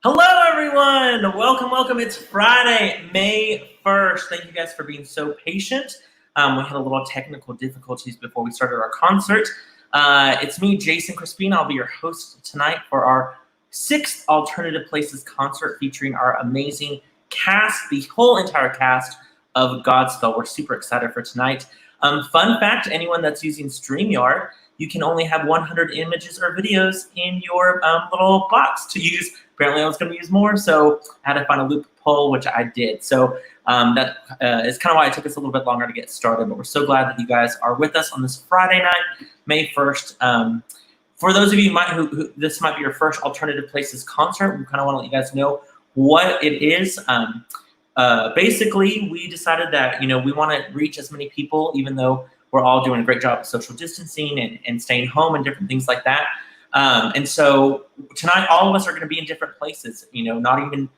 Hello, everyone. Welcome. It's Friday, May 1st. Thank you guys for being so patient. We had a little technical difficulties before we started our concert. It's me, Jason Crispin. I'll be your host tonight for our 6th Alternative Places concert featuring our amazing cast, the whole entire cast of Godspell. We're super excited for tonight. Fun fact, anyone that's using StreamYard, you can only have 100 images or videos in your little box to use. Apparently I was going to use more, so I had to find a loophole, which I did. So that is kind of why it took us a little bit longer to get started, but we're so glad that you guys are with us on this Friday night, May 1st. For those of you who this might be your first Alternative Places concert, we kind of want to let you guys know what it is. Basically, we decided that we want to reach as many people, even though we're all doing a great job of social distancing and staying home and different things like that. And so tonight, all of us are going to be in different places, not even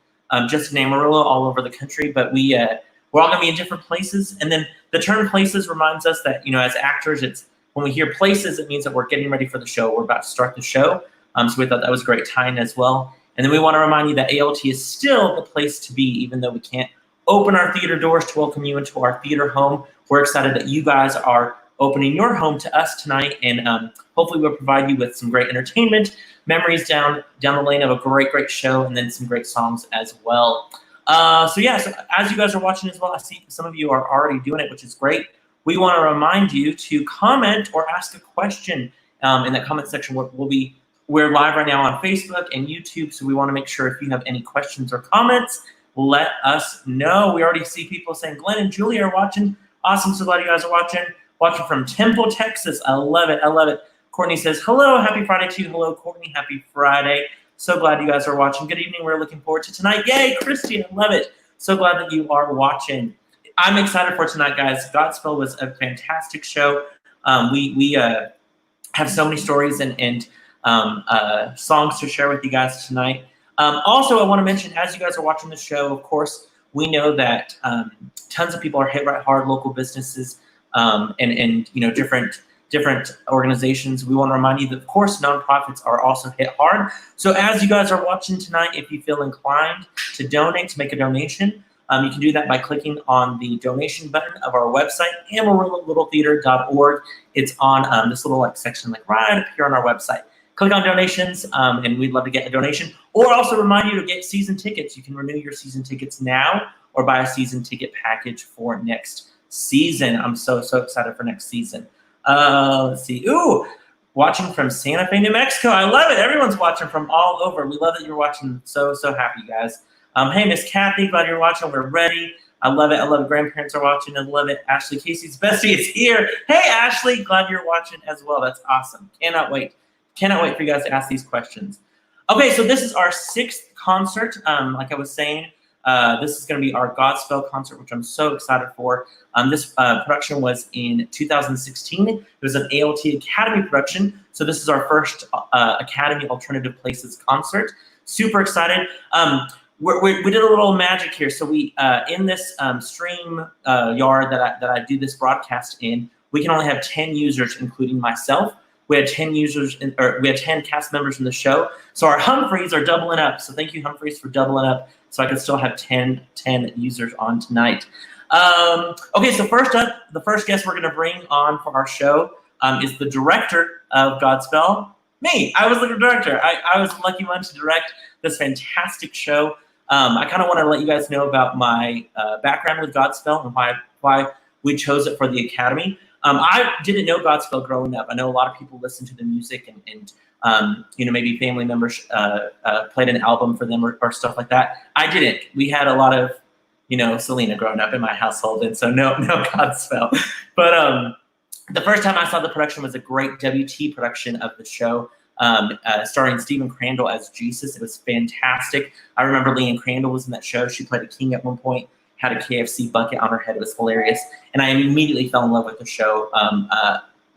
just in Amarillo, all over the country, but we're all going to be in different places. And then the term places reminds us that, as actors, it's when we hear places, it means that we're getting ready for the show. We're about to start the show. So we thought that was a great tie-in as well. And then we want to remind you that ALT is still the place to be, even though we can't open our theater doors to welcome you into our theater home. We're excited that you guys are opening your home to us tonight, and hopefully we'll provide you with some great entertainment, memories down the lane of a great show, and then some great songs as well. So as you guys are watching as well, I see some of you are already doing it, which is great. We want to remind you to comment or ask a question in that comment section. We're live right now on Facebook and YouTube, so we want to make sure if you have any questions or comments, let us know. We already see people saying Glenn and Julie are watching. Awesome, so glad you guys are watching. Watching from Temple, Texas. I love it. Courtney says, hello, happy Friday to you. Hello, Courtney, happy Friday. So glad you guys are watching. Good evening, we're looking forward to tonight. Yay, Christy, I love it. So glad that you are watching. I'm excited for tonight, guys. Godspell was a fantastic show. We have so many stories and songs to share with you guys tonight. Also, I want to mention, as you guys are watching the show, of course, we know that tons of people are hit right hard, local businesses, and different organizations. We want to remind you that, of course, nonprofits are also hit hard. So as you guys are watching tonight, if you feel inclined to donate, to make a donation, you can do that by clicking on the donation button of our website, AmarilloLittleTheater.org. It's on this little section right up here on our website. Click on donations, and we'd love to get a donation. Or also remind you to get season tickets. You can renew your season tickets now or buy a season ticket package for next season. I'm so excited for next season. Let's see. Ooh, watching from Santa Fe, New Mexico. I love it. Everyone's watching from all over. We love that you're watching. So happy, guys. Hey, Miss Kathy, glad you're watching. We're ready. I love it. Grandparents are watching. I love it. Ashley Casey's bestie is here. Hey, Ashley, glad you're watching as well. That's awesome. Cannot wait for you guys to ask these questions. Okay, so this is our 6th concert. Like I was saying, this is going to be our Godspell concert, which I'm so excited for. This production was in 2016. It was an ALT Academy production. So this is our first Academy Alternative Places concert. Super excited. We did a little magic here. So we in this stream yard that I do this broadcast in, we can only have 10 users, including myself. We had 10 users, we had 10 cast members in the show. So our Humphreys are doubling up. So thank you, Humphreys, for doubling up, so I can still have 10 users on tonight. Okay, so first up, the first guest we're going to bring on for our show is the director of Godspell, me. I was the director. I was the lucky one to direct this fantastic show. I kind of want to let you guys know about my background with Godspell and why we chose it for the Academy. I didn't know Godspell growing up. I know a lot of people listen to the music and maybe family members played an album for them or stuff like that. I didn't. We had a lot of, Selena growing up in my household, and so no Godspell. But the first time I saw the production was a great WT production of the show, starring Stephen Crandall as Jesus. It was fantastic. I remember Leanne Crandall was in that show. She played a king at one point, had a KFC bucket on her head. It was hilarious. And I immediately fell in love with the show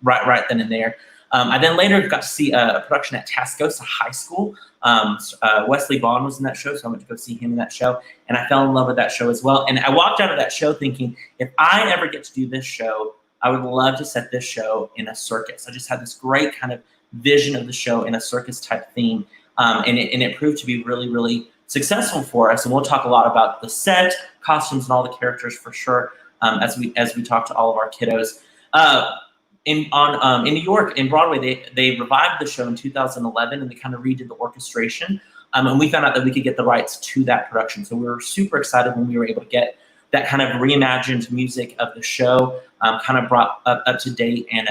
right then and there. I then later got to see a production at Tascosa High School. Wesley Vaughn was in that show, so I went to go see him in that show. And I fell in love with that show as well. And I walked out of that show thinking, if I ever get to do this show, I would love to set this show in a circus. I just had this great kind of vision of the show in a circus type theme. And it proved to be really, really successful for us. And we'll talk a lot about the set, costumes, and all the characters for sure as we talk to all of our kiddos. In New York, in Broadway, they revived the show in 2011, and they kind of redid the orchestration. And we found out that we could get the rights to that production. So we were super excited when we were able to get that kind of reimagined music of the show kind of brought up to date. And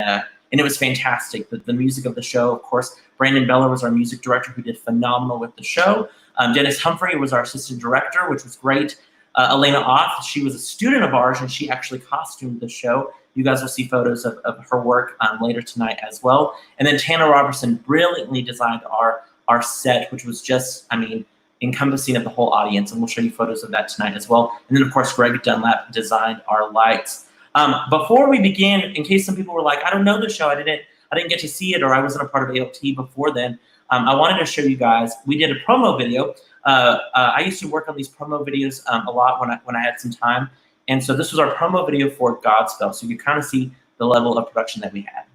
it was fantastic. The music of the show, of course, Brandon Beller was our music director who did phenomenal with the show. Dennis Humphrey was our assistant director, which was great. Elena Oth, she was a student of ours, and she actually costumed the show. You guys will see photos of her work later tonight as well. And then Tanner Robertson brilliantly designed our set, which was just, encompassing of the whole audience. And we'll show you photos of that tonight as well. And then, of course, Greg Dunlap designed our lights. Before we begin, in case some people were like, I don't know the show, I didn't get to see it, or I wasn't a part of ALT before then, I wanted to show you guys, we did a promo video. I used to work on these promo videos a lot when I had some time. And so this was our promo video for Godspell. So you can kind of see the level of production that we had.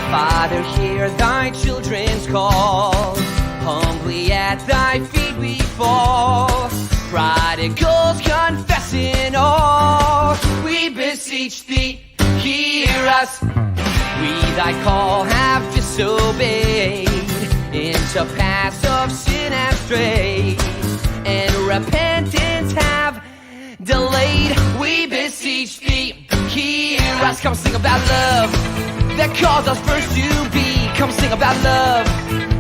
Father, hear thy children's call. Humbly at thy feet we fall. Prodigals confessing all. We beseech thee, hear us. We thy call have disobeyed. Into paths of sin have strayed. And repentance have delayed. We beseech thee, hear us. Come sing about love that caused us first to be. Come sing about love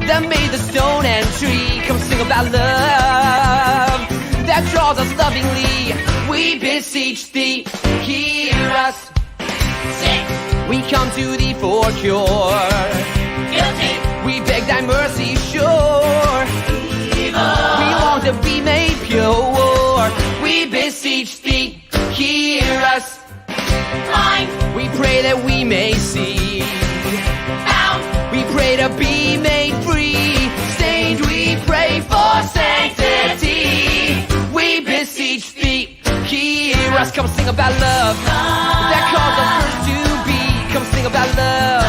that made the stone and tree. Come sing about love that draws us lovingly. We beseech thee, hear us. Sing. We come to thee for cure. Guilty. We beg thy mercy sure. Evil. We long to be made pure. We beseech thee, hear us. Blind. We pray that we may see. Bound. We pray to be made free. Stained, we pray for sanctity. We beseech thee, hear us. Come sing about love that caused us first to be. Come sing about love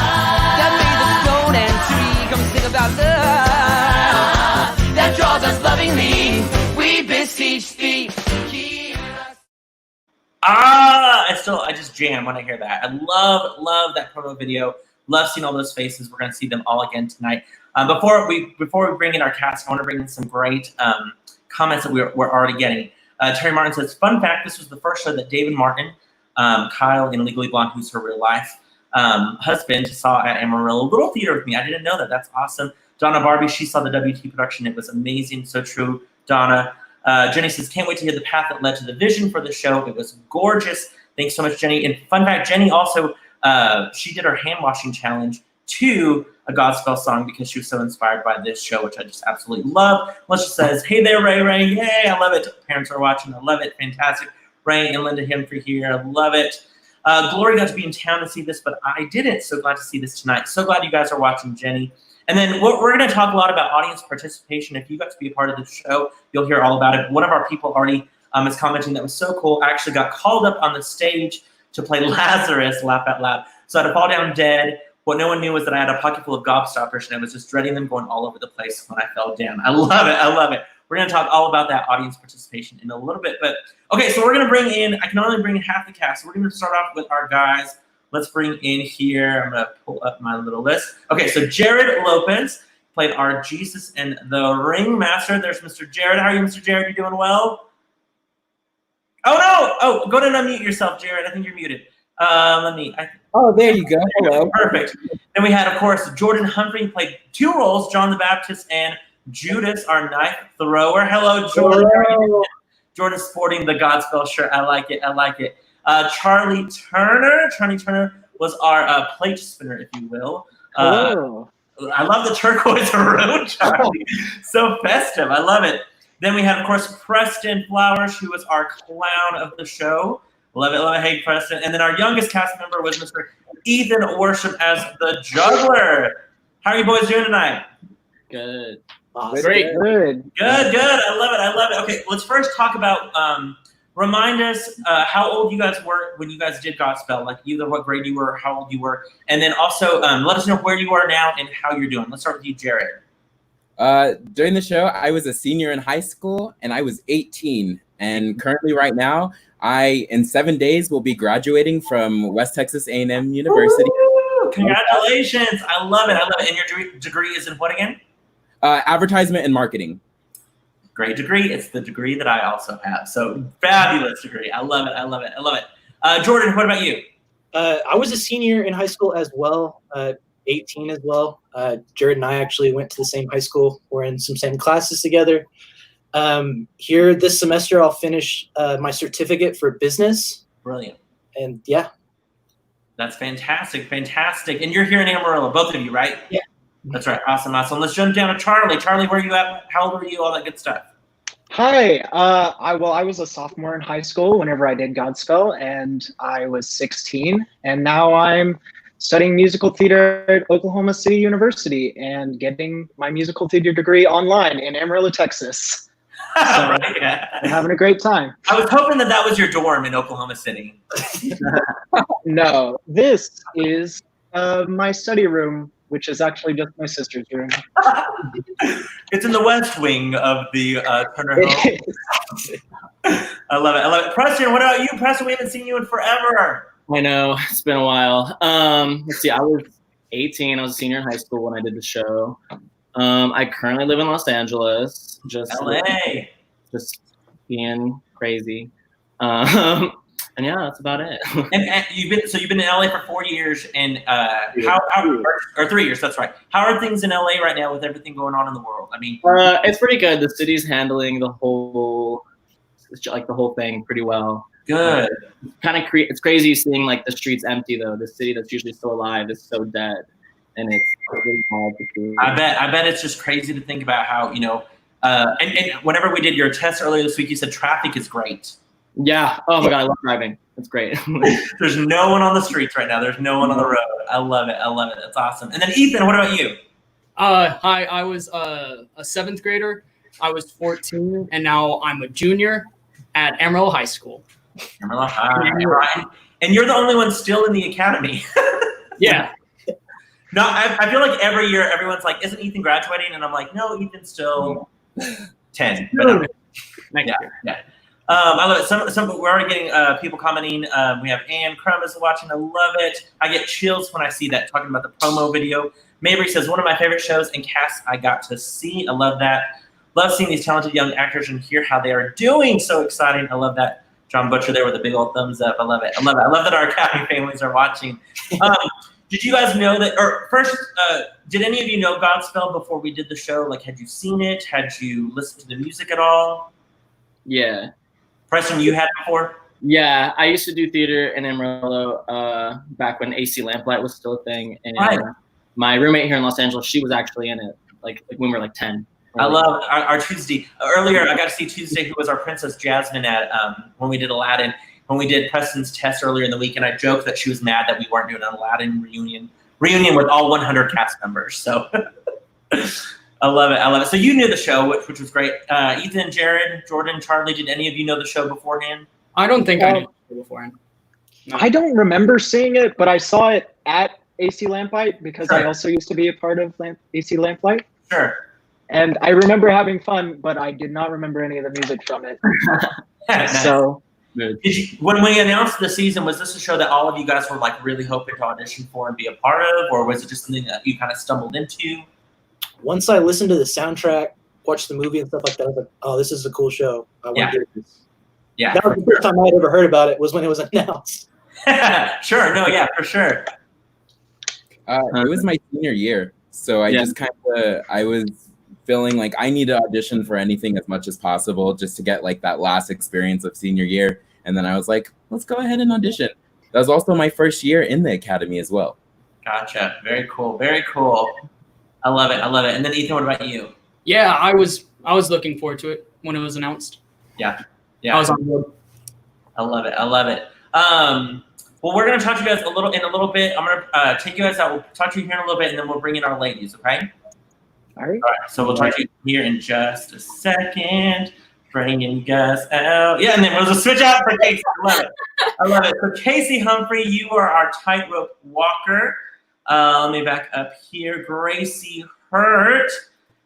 that made the stone and tree. Come sing about love that draws us lovingly. We beseech thee, hear us. I just jam when I hear that. I love that promo video. Love seeing all those faces. We're going to see them all again tonight. Before we bring in our cast, I want to bring in some great comments that we're already getting. Terry Martin says, fun fact, this was the first show that David Martin, Kyle in Legally Blonde, who's her real life husband, saw at Amarillo Little Theater with me. I didn't know that. That's awesome. Donna Barbie, she saw the WT production. It was amazing. So true, Donna. Jenny says, can't wait to hear the path that led to the vision for the show. It was gorgeous. Thanks so much, Jenny. And fun fact, Jenny also, she did her hand washing challenge to a Godspell song because she was so inspired by this show, which I just absolutely love. Melissa says, hey there, Ray. Yay, I love it. Parents are watching. I love it. Fantastic. Ray and Linda Humphrey here. I love it. Glory got to be in town to see this, but I didn't. So glad to see this tonight. So glad you guys are watching, Jenny. And then we're going to talk a lot about audience participation. If you got to be a part of the show, you'll hear all about it. One of our people already is commenting that was so cool. I actually got called up on the stage to play Lazarus, laugh out loud. So I had to fall down dead. What no one knew was that I had a pocket full of gobstoppers, and I was just dreading them going all over the place when I fell down. I love it. We're going to talk all about that audience participation in a little bit. But okay, so we're going to bring in, I can only bring in half the cast. So we're going to start off with our guys. Let's bring in here, I'm going to pull up my little list. Okay, so Jared Lopez played our Jesus and the Ringmaster. There's Mr. Jared. How are you, Mr. Jared? You doing well? Oh, no. Oh, go ahead and unmute yourself, Jared. I think you're muted. Oh, there you go. Hello. Perfect. Then we had, of course, Jordan Humphrey played two roles, John the Baptist and Judas, our knife thrower. Hello, Jordan. Hello. Jordan's sporting the Godspell shirt. I like it. Charlie Turner was our plate spinner, if you will. I love the turquoise road, Charlie. So festive. I love it. Then we had, of course, Preston Flowers, who was our clown of the show. Love it. Hey, Preston. And then our youngest cast member was Mr. Ethan Worship as the juggler. How are you boys doing tonight? Good. Awesome. Great. Good. Good. I love it. Okay, let's first talk about remind us how old you guys were when you guys did Godspell, like either what grade you were, how old you were, and then also let us know where you are now and how you're doing. Let's start with you, Jared. During the show, I was a senior in high school, and I was 18. And currently, right now, in 7 days, will be graduating from West Texas A&M University. Woo! Congratulations! I love it. I love it. And your degree is in what again? Advertisement and marketing. Great degree. It's the degree that I also have. So fabulous degree. I love it. I love it. I love it. Jordan, what about you? I was a senior in high school as well, 18 as well. Jared and I actually went to the same high school. We're in some same classes together. Here this semester, I'll finish my certificate for business. Brilliant. And yeah. That's fantastic. Fantastic. And you're here in Amarillo, both of you, right? Yeah. That's right. Awesome. Awesome. Let's jump down to Charlie. Charlie, where are you at? How old are you? All that good stuff. Hi. I was a sophomore in high school whenever I did Godspell, and I was 16. And now I'm studying musical theater at Oklahoma City University and getting my musical theater degree online in Amarillo, Texas. So right, yeah. I'm having a great time. I was hoping that was your dorm in Oklahoma City. No, this is my study room, which is actually just my sister's room. It's in the west wing of the Turner home. I love it. I love it. Preston, what about you? Preston, we haven't seen you in forever. I know, it's been a while. Let's see, I was 18. I was a senior in high school when I did the show. I currently live in Los Angeles. LA. Just being crazy. And yeah, that's about it. and you've been in LA for 4 years, and or 3 years. That's right. How are things in LA right now with everything going on in the world? I mean, it's pretty good. The city's handling the whole thing pretty well. Good. It's crazy seeing like the streets empty though. The city that's usually so alive is so dead, and it's really hard to see. I bet it's just crazy to think about how and whenever we did your test earlier this week, you said traffic is great. Yeah. Oh my God, I love driving. It's great. There's no one on the streets right now. There's no one on the road. I love it. I love it. That's awesome. And then Ethan, what about you? Hi, I was a seventh grader. I was 14, and now I'm a junior at Amarillo High School. Amarillo High. And you're the only one still in the academy. Yeah. No, I feel like every year everyone's like, isn't Ethan graduating? And I'm like, no, Ethan's still 10. But yeah. I love it. We're already getting people commenting. We have Ann Crum is watching. I love it. I get chills when I see that, talking about the promo video. Mabry says, one of my favorite shows and casts I got to see. I love that. Love seeing these talented young actors and hear how they are doing. So exciting. I love that. John Butcher there with a big old thumbs up. I love it. I love it. I love that our Academy families are watching. Did you guys know that, or first, did any of you know Godspell before we did the show? Like, had you seen it? Had you listened to the music at all? Yeah. Preston, you had before? Yeah, I used to do theater in Amarillo back when AC Lamplight was still a thing. And right. My roommate here in Los Angeles, she was actually in it, like when we were like 10. I love our Tuesday. Earlier, I got to see Tuesday, who was our Princess Jasmine at when we did Aladdin. When we did Preston's test earlier in the week, and I joked that she was mad that we weren't doing an Aladdin reunion with all 100 cast members. So I love it. I love it. So you knew the show, which was great. Ethan, Jared, Jordan, Charlie, did any of you know the show beforehand? I don't think I knew the show beforehand. No. I don't remember seeing it, but I saw it at AC Lamplight because Sure. I also used to be a part of AC Lamplight. Sure. And I remember having fun, but I did not remember any of the music from it. Nice. So when we announced the season, was this a show that all of you guys were like really hoping to audition for and be a part of, or was it just something that you kind of stumbled into? Once I listened to the soundtrack, watched the movie and stuff like that, I was like, oh, this is a cool show. I want to do this. Yeah. That was the first time I had ever heard about it, was when it was announced. Sure. No, yeah, for sure. It was my senior year, so I was feeling like I need to audition for anything as much as possible just to get like that last experience of senior year. And then I was like, let's go ahead and audition. That was also my first year in the academy as well. Gotcha. Very cool. Very cool. I love it. I love it. And then Ethan, what about you? Yeah, I was looking forward to it when it was announced. Yeah. I was on board. I love it. I love it. Well, we're going to talk to you guys in a little bit. I'm going to take you guys out. We'll talk to you here in a little bit, and then we'll bring in our ladies, okay? All right. So we'll talk to you here in just a second. Bringing you guys out. Yeah, and then we'll just switch out for Casey. I love it. I love it. So Casey Humphrey, you are our tightrope walker. Let me back up here. Gracie Hurt,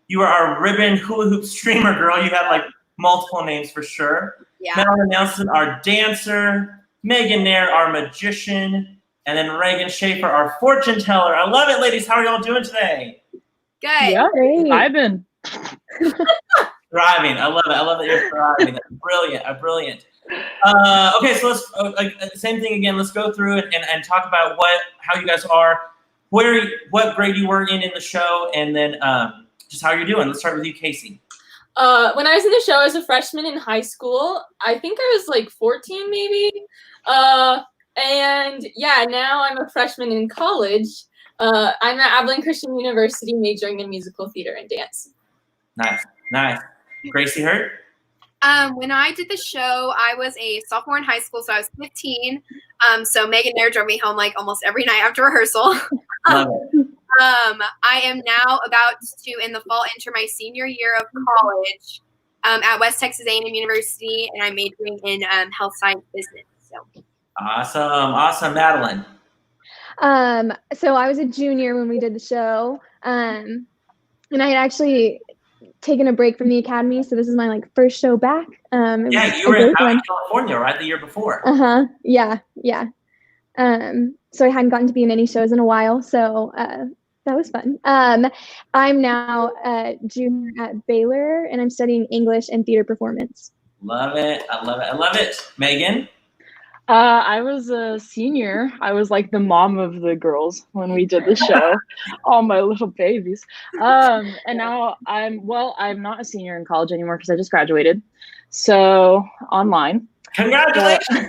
you are our ribbon hula hoop streamer girl. You have like multiple names for sure. Yeah. Madeline Nelson, our dancer. Megan Nair, our magician. And then Reagan Schaefer, our fortune teller. I love it, ladies. How are y'all doing today? Good. Yeah, I've been. Thriving. I love it. I love that you're thriving. That's brilliant. Brilliant. Okay, so let's same thing again. Let's go through it and talk about how you guys are, what grade you were in the show, and then just how you're doing. Let's start with you, Casey. When I was in the show, I was a freshman in high school. I think I was like 14 maybe. And yeah, now I'm a freshman in college. I'm at Abilene Christian University majoring in musical theater and dance. Nice. Gracie Hurt? When I did the show, I was a sophomore in high school, so I was 15. So Megan Nair drove me home like almost every night after rehearsal. Love it. I am now about to, in the fall, enter my senior year of college at West Texas A&M University, and I'm majoring in health science business. So Awesome, Madeline. So I was a junior when we did the show, and I had actually taken a break from the academy, so this is my first show back. Yeah, you were in California, right, the year before. Yeah. So I hadn't gotten to be in any shows in a while, so that was fun. I'm now a junior at Baylor, and I'm studying English and theater performance. Love it. I love it. Megan? I was a senior. I was like the mom of the girls when we did the show, all my little babies. And now I'm not a senior in college anymore because I just graduated. So online. Congratulations.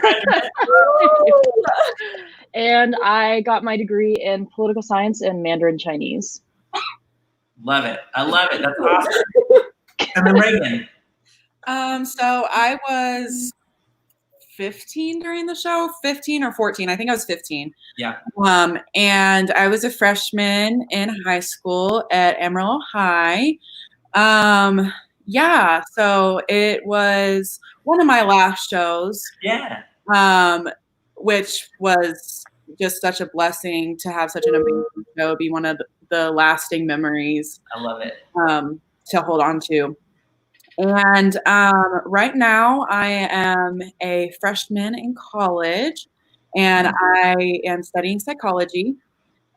And I got my degree in political science and Mandarin Chinese. Love it. I love it. That's awesome. And then Reagan. So I was 15 during the show, 15 or 14. I think I was 15. Yeah. And I was a freshman in high school at Amarillo High. Yeah, so it was one of my last shows. Yeah. Which was just such a blessing to have such an amazing show, be one of the lasting memories. I love it. To hold on to. And right now I am a freshman in college, and I am studying psychology.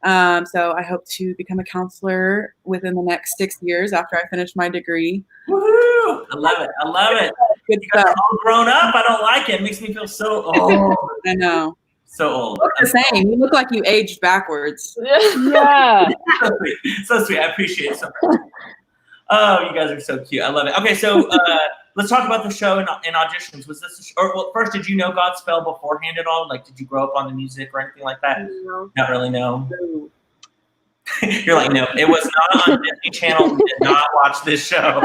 So I hope to become a counselor within the next 6 years after I finish my degree. Woohoo! I love it. Good you guys stuff. are all grown up. I don't like it. It makes me feel so old. I know. So old. You look the same. You look like you aged backwards. Yeah. So sweet. I appreciate it so much. Oh, you guys are so cute. I love it. Okay, so let's talk about the show and auditions. Was this first, did you know Godspell beforehand at all? Like, did you grow up on the music or anything like that? No. Not really, no. You're like, no, it was not on Disney Channel. We did not watch this show.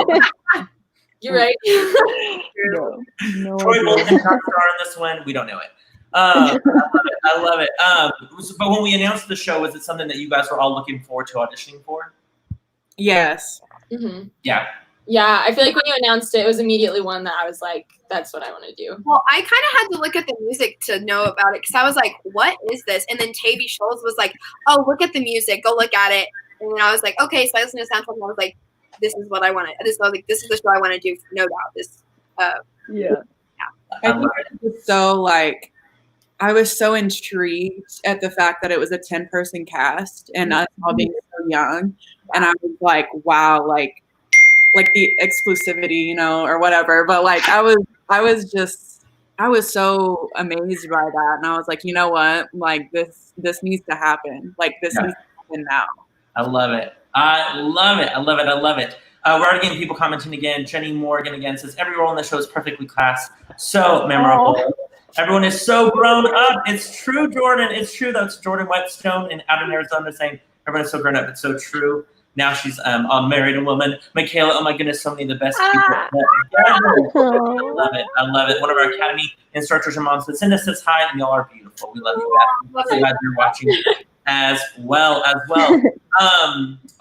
You're right. No Troy idea. Bolton top star in this one. We don't know it. I love it. But when we announced the show, was it something that you guys were all looking forward to auditioning for? Yes. Mm-hmm. Yeah. Yeah, I feel like when you announced it, it was immediately one that I was like, that's what I want to do. Well, I kind of had to look at the music to know about it because I was like, what is this? And then Tavy Schultz was like, oh, look at the music. Go look at it. And then I was like, okay. So I listened to the soundtrack and I was like, this is what I want to. I was like, this is the show I want to do. No doubt. This. Yeah. I think it was so I was so intrigued at the fact that it was a 10-person cast and us all being so young. And I was like, wow, like the exclusivity, or whatever. But I was so amazed by that. And I was like, you know what? This needs to happen. This needs to happen now. I love it. I love it. We're already getting people commenting again. Jenny Morgan again says, every role in the show is perfectly cast. So memorable. Oh. Everyone is so grown up. It's true, Jordan. It's true. That's Jordan Whetstone out in Arizona saying, everyone is so grown up. It's so true. Now she's a married woman. Michaela, oh my goodness, so many of the best people. I love it. One of our Academy instructors, her mom says, Cinda says hi, and y'all are beautiful. We love you guys. So glad you're watching. as well.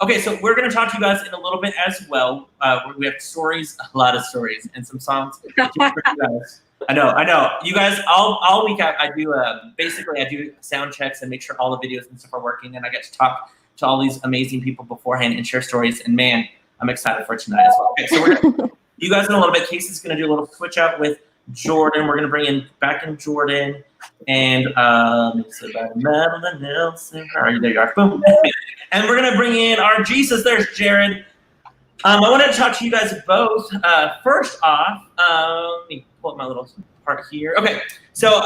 Okay, so we're going to talk to you guys in a little bit as well. We have stories, a lot of stories, and some songs for you guys. I know. You guys, all week I do basically I do sound checks and make sure all the videos and stuff are working, and I get to talk to all these amazing people beforehand and share stories. And man, I'm excited for tonight as well. Okay, so we're gonna, you guys in a little bit. Casey's going to do a little switch out with Jordan. We're going to bring back in Jordan. And Madeline Nelson. There you are. Boom. And we're going to bring in our Jesus. There's Jared. I wanted to talk to you guys both. First off, let me pull up my little part here. Okay, so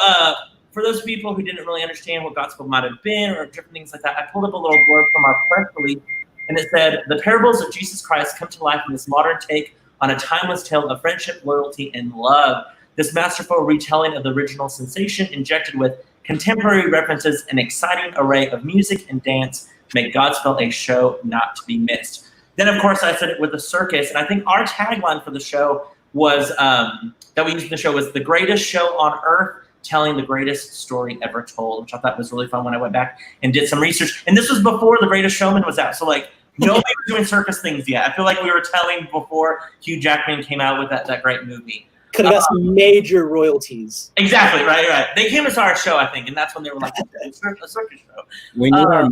for those people who didn't really understand what Godspell might have been or different things like that, I pulled up a little blurb from our press release, and it said, the parables of Jesus Christ come to life in this modern take on a timeless tale of friendship, loyalty, and love. This masterful retelling of the original sensation, injected with contemporary references and exciting array of music and dance, make Godspell a show not to be missed. Then, of course, I said it with the circus, and I think our tagline for the show was that we used in the show was the greatest show on earth, telling the greatest story ever told, which I thought was really fun when I went back and did some research. And this was before The Greatest Showman was out, so like nobody was doing circus things yet. I feel like we were telling before Hugh Jackman came out with that great movie. Could have got some major royalties. Exactly, right. They came to our show, I think, and that's when they were like, a circus show. We need our.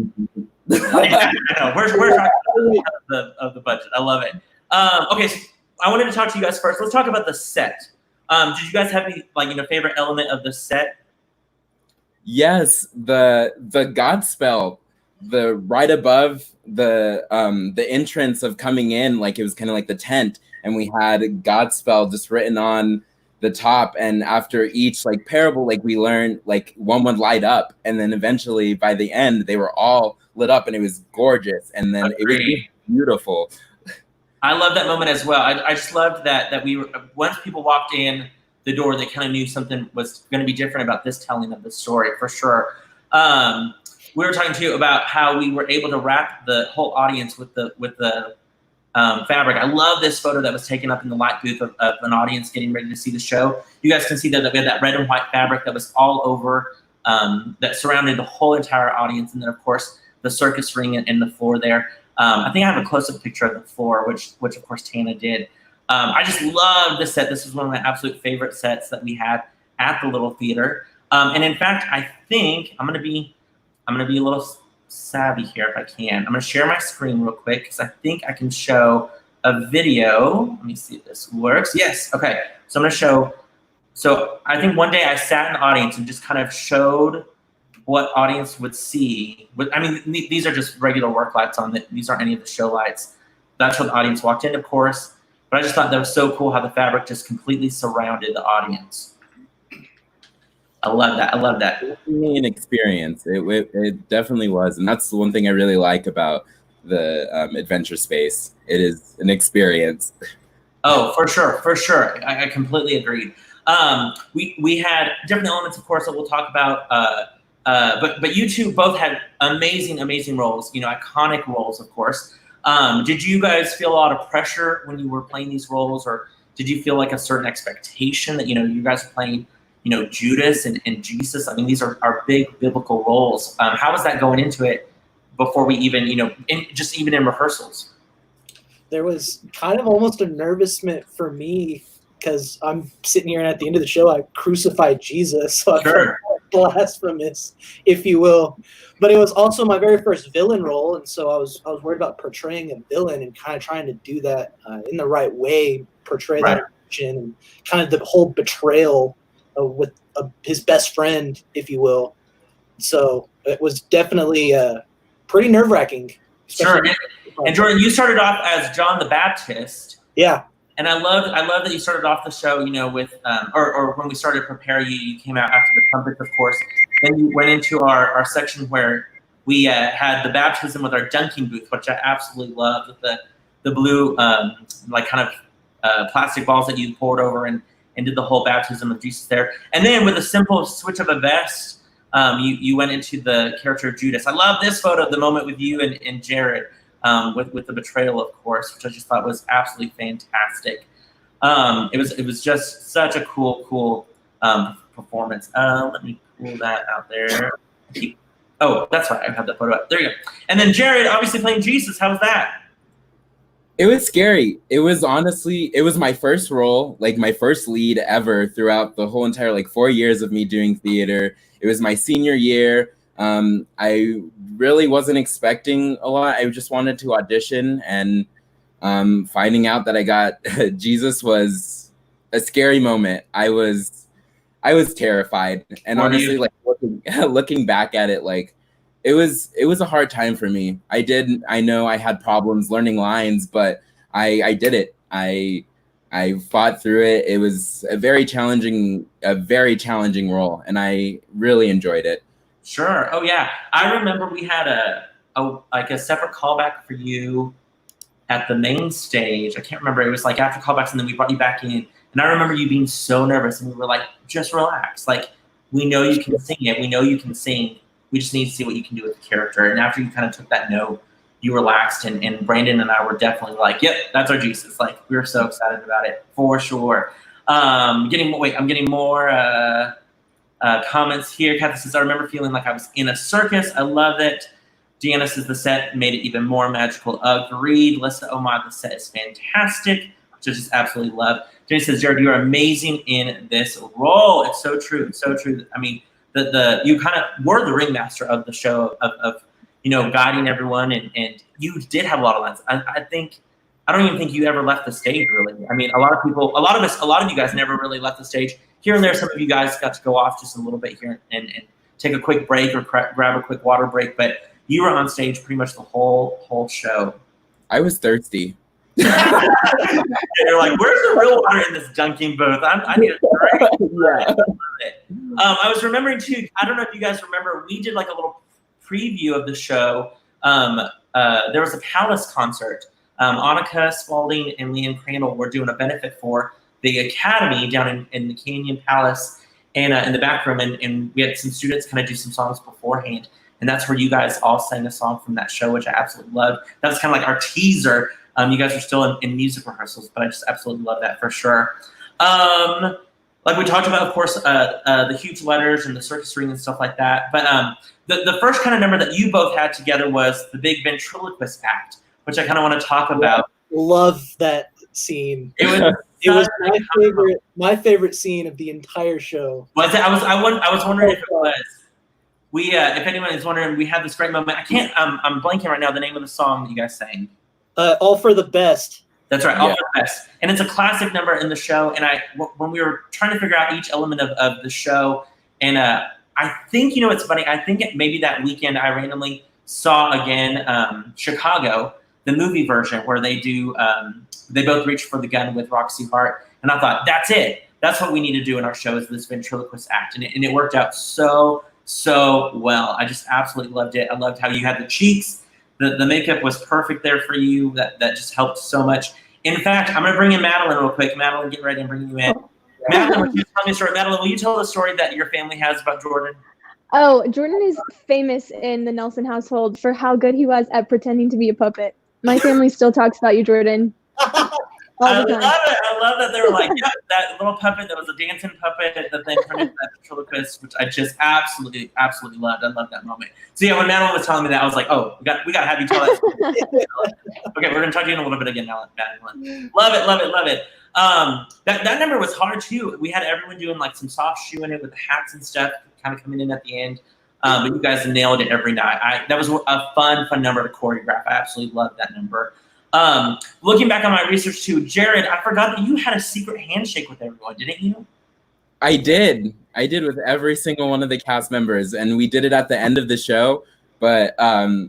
I know. Where's our of the budget? I love it. Okay, so I wanted to talk to you guys first. Let's talk about the set. Did you guys have any favorite element of the set? Yes, the Godspell, the right above the entrance of coming in, like it was kind of like the tent, and we had Godspell just written on the top, and after each like parable, like we learned like one would light up, and then eventually by the end they were all lit up, and it was gorgeous, and then it was just beautiful. I love that moment as well. I just loved that we were, once people walked in the door, they kind of knew something was going to be different about this telling of the story for sure. We were talking to you about how we were able to wrap the whole audience with the fabric. I love this photo that was taken up in the light booth of an audience getting ready to see the show. You guys can see that we had that red and white fabric that was all over, that surrounded the whole entire audience, and then of course the circus ring and the floor there. I think I have a close-up picture of the floor, which of course Tana did. I just love this set. This is one of my absolute favorite sets that we had at the Little Theater. And in fact, I think I'm gonna be a little savvy here if I can. I'm gonna share my screen real quick because I think I can show a video. Let me see if this works. Yes. Okay. So I'm gonna show. So I think one day I sat in the audience and just kind of showed what audience would see. I mean, these are just regular work lights on it. These aren't any of the show lights. That's what the audience walked in, of course. But I just thought that was so cool how the fabric just completely surrounded the audience. I love that. Definitely an experience. It definitely was, and that's the one thing I really like about the adventure space. It is an experience. Oh, for sure. I completely agreed. We had different elements, of course, that we'll talk about. But you two both had amazing roles. Iconic roles, of course. Did you guys feel a lot of pressure when you were playing these roles, or did you feel like a certain expectation that you guys are playing? Judas and Jesus. I mean, these are big biblical roles. How was that going into it before we even, even in rehearsals? There was kind of almost a nervousness for me because I'm sitting here and at the end of the show, I crucified Jesus. So Sure. I felt blasphemous, if you will. But it was also my very first villain role. And so I was worried about portraying a villain and kind of trying to do that in the right way, portray that emotion and kind of the whole betrayal with his best friend, if you will. So it was definitely pretty nerve-wracking. Sure. And Jordan, you started off as John the Baptist. Yeah. And I love that you started off the show, with or when we started to prepare you came out after the trumpets, of course. Then you went into our section where we had the baptism with our dunking booth, which I absolutely loved, with the blue plastic balls that you poured over and did the whole baptism of Jesus there. And then with a simple switch of a vest, you went into the character of Judas. I love this photo, the moment with you and Jared, with the betrayal, of course, which I just thought was absolutely fantastic. It was just such a cool performance. Let me pull that out there. Oh, that's right. I have that photo up. There you go. And then Jared, obviously playing Jesus. How was that? It was scary. It was my first role, like my first lead ever throughout the whole entire 4 years of me doing theater. It was my senior year. I really wasn't expecting a lot. I just wanted to audition, and finding out that I got Jesus was a scary moment. I was terrified, and honestly, looking back at it, it was a hard time for me. I know I had problems learning lines, but I did it. I fought through it. It was a very challenging role, and I really enjoyed it. Sure. Oh yeah. I remember we had a separate callback for you at the main stage. I can't remember. It was after callbacks, and then we brought you back in. And I remember you being so nervous, and we were like, just relax. We know you can sing it. We know you can sing. We just need to see what you can do with the character. And after you kind of took that note, you relaxed, and Brandon and I were definitely like, yep, that's our Jesus. We were so excited about it, for sure. I'm getting more comments here. Kathy says, I remember feeling like I was in a circus. I love it. Deanna says, the set made it even more magical. Agreed. Lissa, oh my, the set is fantastic, which I just absolutely love. Jenny says, Jared, you are amazing in this role. It's so true. It's so true. I mean, you kind of were the ringmaster of the show of guiding everyone, and you did have a lot of lines. I don't even think you ever left the stage, really. I mean, a lot of you guys never really left the stage. Here and there, some of you guys got to go off just a little bit here and take a quick break or grab a quick water break, but you were on stage pretty much the whole show. I was thirsty. You're like, where's the real water in this dunking booth? I need a drink. Yeah. I was remembering too, I don't know if you guys remember, we did a little preview of the show. There was a Palace concert. Annika Spalding and Leanne Crandall were doing a benefit for the Academy down in the Canyon Palace and in the back room. And we had some students kind of do some songs beforehand. And that's where you guys all sang a song from that show, which I absolutely loved. That was kind of like our teaser. You guys are still in music rehearsals, but I just absolutely love that for sure. Like we talked about, of course, the huge letters and the circus ring and stuff like that. But the first kind of number that you both had together was the big ventriloquist act, which I kind of want to talk about. Love that scene. It was my favorite scene of the entire show. Was it? I was wondering if it was. We, if anyone is wondering, we had this great moment. I'm blanking right now the name of the song that you guys sang. All for the Best. That's right, All for the Best. And it's a classic number in the show. And when we were trying to figure out each element of the show, and I think, it's funny, I think maybe that weekend I randomly saw again Chicago, the movie version, where they do, they both reach for the gun with Roxy Hart. And I thought, that's it. That's what we need to do in our show, is this ventriloquist act. And it worked out so well. I just absolutely loved it. I loved how you had the cheeks. The makeup was perfect there for you. That just helped so much. In fact, I'm going to bring in Madeline real quick. Madeline, get ready and bring you in. Madeline, will you tell me a story? Madeline, will you tell the story that your family has about Jordan? Oh, Jordan is famous in the Nelson household for how good he was at pretending to be a puppet. My family still talks about you, Jordan. I love it. I love that they were like, yeah, that little puppet that was a dancing puppet that then turned into that ventriloquist, which I just absolutely loved. I love that moment. So yeah, when Madeline was telling me that, I was like, oh, we got to have you tell that story. Okay, we're gonna talk to you in a little bit again, Madeline. Love it. That number was hard too. We had everyone doing some soft shoe in it with the hats and stuff, kind of coming in at the end. But you guys nailed it every night. That was a fun number to choreograph. I absolutely loved that number. Looking back on my research too, Jared, I forgot that you had a secret handshake with everyone, didn't you? I did with every single one of the cast members, and we did it at the end of the show. But the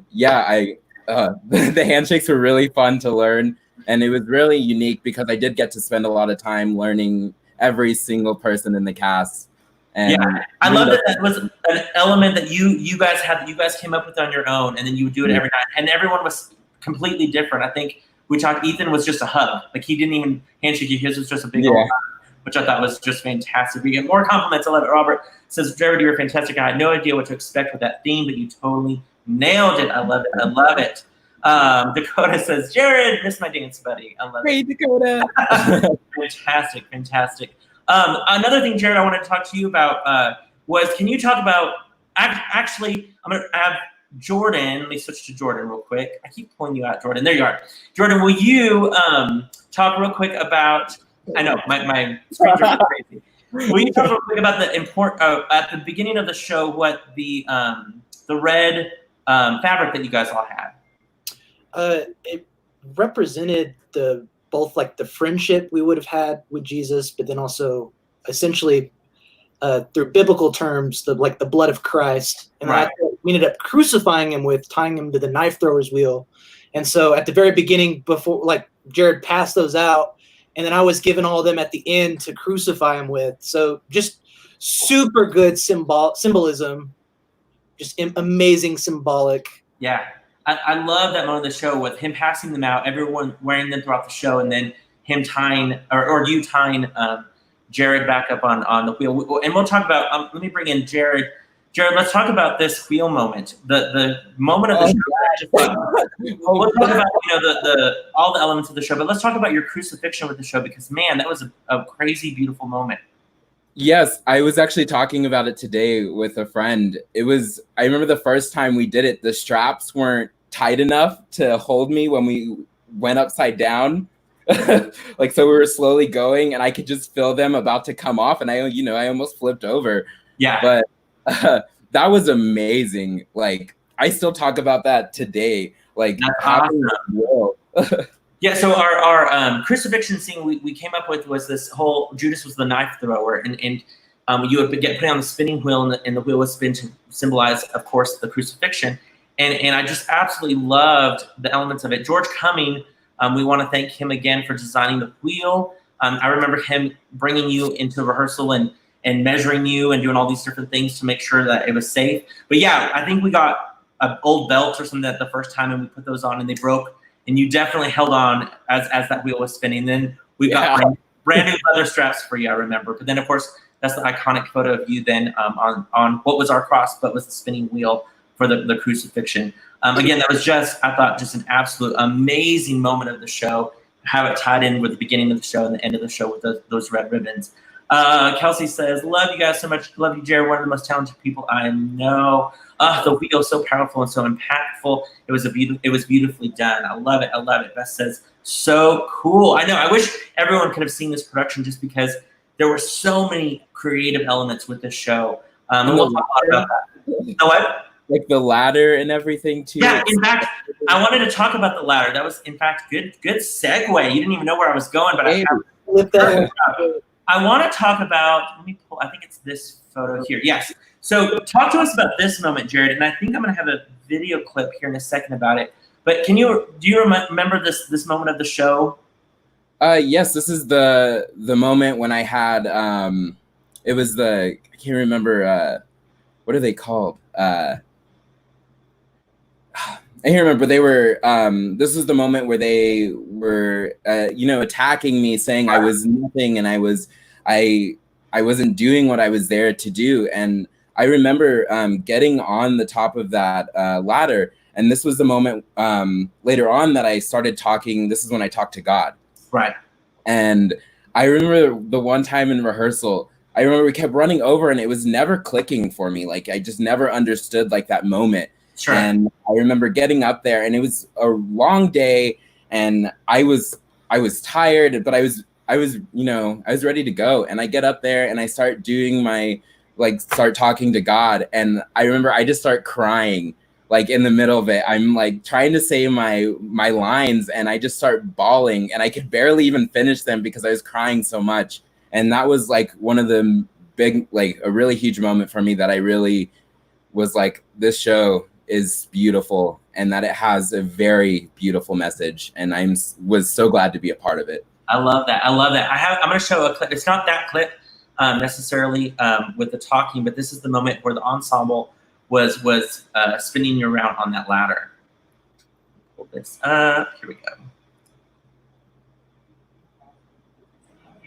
handshakes were really fun to learn, and it was really unique because I did get to spend a lot of time learning every single person in the cast. And yeah, I love that was an element that you guys had, that you guys came up with on your own, and then you would do it every night, and everyone was completely different. I think we talked, Ethan was just a hug. He didn't even handshake you. His was just a big old hug, which I thought was just fantastic. We get more compliments. I love it. Robert says, Jared, you're fantastic. I had no idea what to expect with that theme, but you totally nailed it. I love it. Dakota says, Jared, miss my dance buddy. I love it. Great, Dakota. Fantastic. Another thing, Jared, I wanted to talk to you about was, can you talk about, actually, I'm gonna have Jordan. Let me switch to Jordan real quick. I keep pulling you out, Jordan. There you are. Jordan, will you talk real quick about? I know my screens are crazy. Will you talk real quick about the at the beginning of the show what the red fabric that you guys all had? It represented both like the friendship we would have had with Jesus, but then also essentially through biblical terms, the blood of Christ. And Right. we ended up crucifying him tying him to the knife thrower's wheel. And so at the very beginning, before Jared passed those out, and then I was given all of them at the end to crucify him with. So just super good symbolism, just amazing symbolic. Yeah. I love that moment of the show with him passing them out, everyone wearing them throughout the show, and then him tying, or you tying Jared back up on the wheel. And we'll talk about, let me bring in Jared. Jared, let's talk about this wheel moment, the moment of the show. We'll talk about all the elements of the show, but let's talk about your crucifixion with the show, because man, that was a crazy, beautiful moment. Yes, I was actually talking about it today with a friend. I remember the first time we did it, the straps weren't tight enough to hold me when we went upside down. So we were slowly going and I could just feel them about to come off, and I almost flipped over. Yeah. But that was amazing. I still talk about that today. That's awesome. Yeah, so our crucifixion scene we came up with was this whole Judas was the knife thrower, and you would get put on the spinning wheel, and the wheel was spin to symbolize, of course, the crucifixion. And I just absolutely loved the elements of it. George Cumming, we want to thank him again for designing the wheel. I remember him bringing you into rehearsal and measuring you and doing all these different things to make sure that it was safe. But yeah, I think we got an old belt or something the first time, and we put those on and they broke. And you definitely held on as that wheel was spinning. Then we got brand new leather straps for you, I remember. But then, of course, that's the iconic photo of you then on what was our cross, but was the spinning wheel for the crucifixion. Again, that was I thought, just an absolute amazing moment of the show. Have it tied in with the beginning of the show and the end of the show with those red ribbons. Kelsey says, love you guys so much. Love you, Jared. One of the most talented people I know. The wheel so powerful and so impactful. It was beautifully done. I love it. I love it. Beth says, so cool. I know. I wish everyone could have seen this production, just because there were so many creative elements with this show. And we'll talk a lot about that. You know what? Like the ladder and everything too. Yeah, in fact, I wanted to talk about the ladder. That was, in fact, good segue. You didn't even know where I was going, but I want to talk about, let me pull, I think it's this photo here. Yes. So talk to us about this moment, Jared. And I think I'm going to have a video clip here in a second about it. But do you remember this moment of the show? Yes, this is the moment when I had, it was I can't remember, what are they called? I can't remember. They were, this is the moment where they were, attacking me, saying I was nothing and I wasn't doing what I was there to do. And I remember getting on the top of that ladder. And this was the moment later on that I started talking. This is when I talked to God. Right. And I remember the one time in rehearsal, I remember we kept running over and it was never clicking for me. I just never understood that moment. Sure. And I remember getting up there, and it was a long day, and I was tired, but I was ready to go. And I get up there and I start doing start talking to God. And I remember I just start crying, in the middle of it. I'm trying to say my lines, and I just start bawling, and I could barely even finish them because I was crying so much. And that was one of the big, a really huge moment for me, that I really was this show is beautiful, and that it has a very beautiful message, and was so glad to be a part of it. I love that. I'm going to show a clip. It's not that clip necessarily with the talking, but this is the moment where the ensemble was spinning you around on that ladder. Pull this up. Here we go.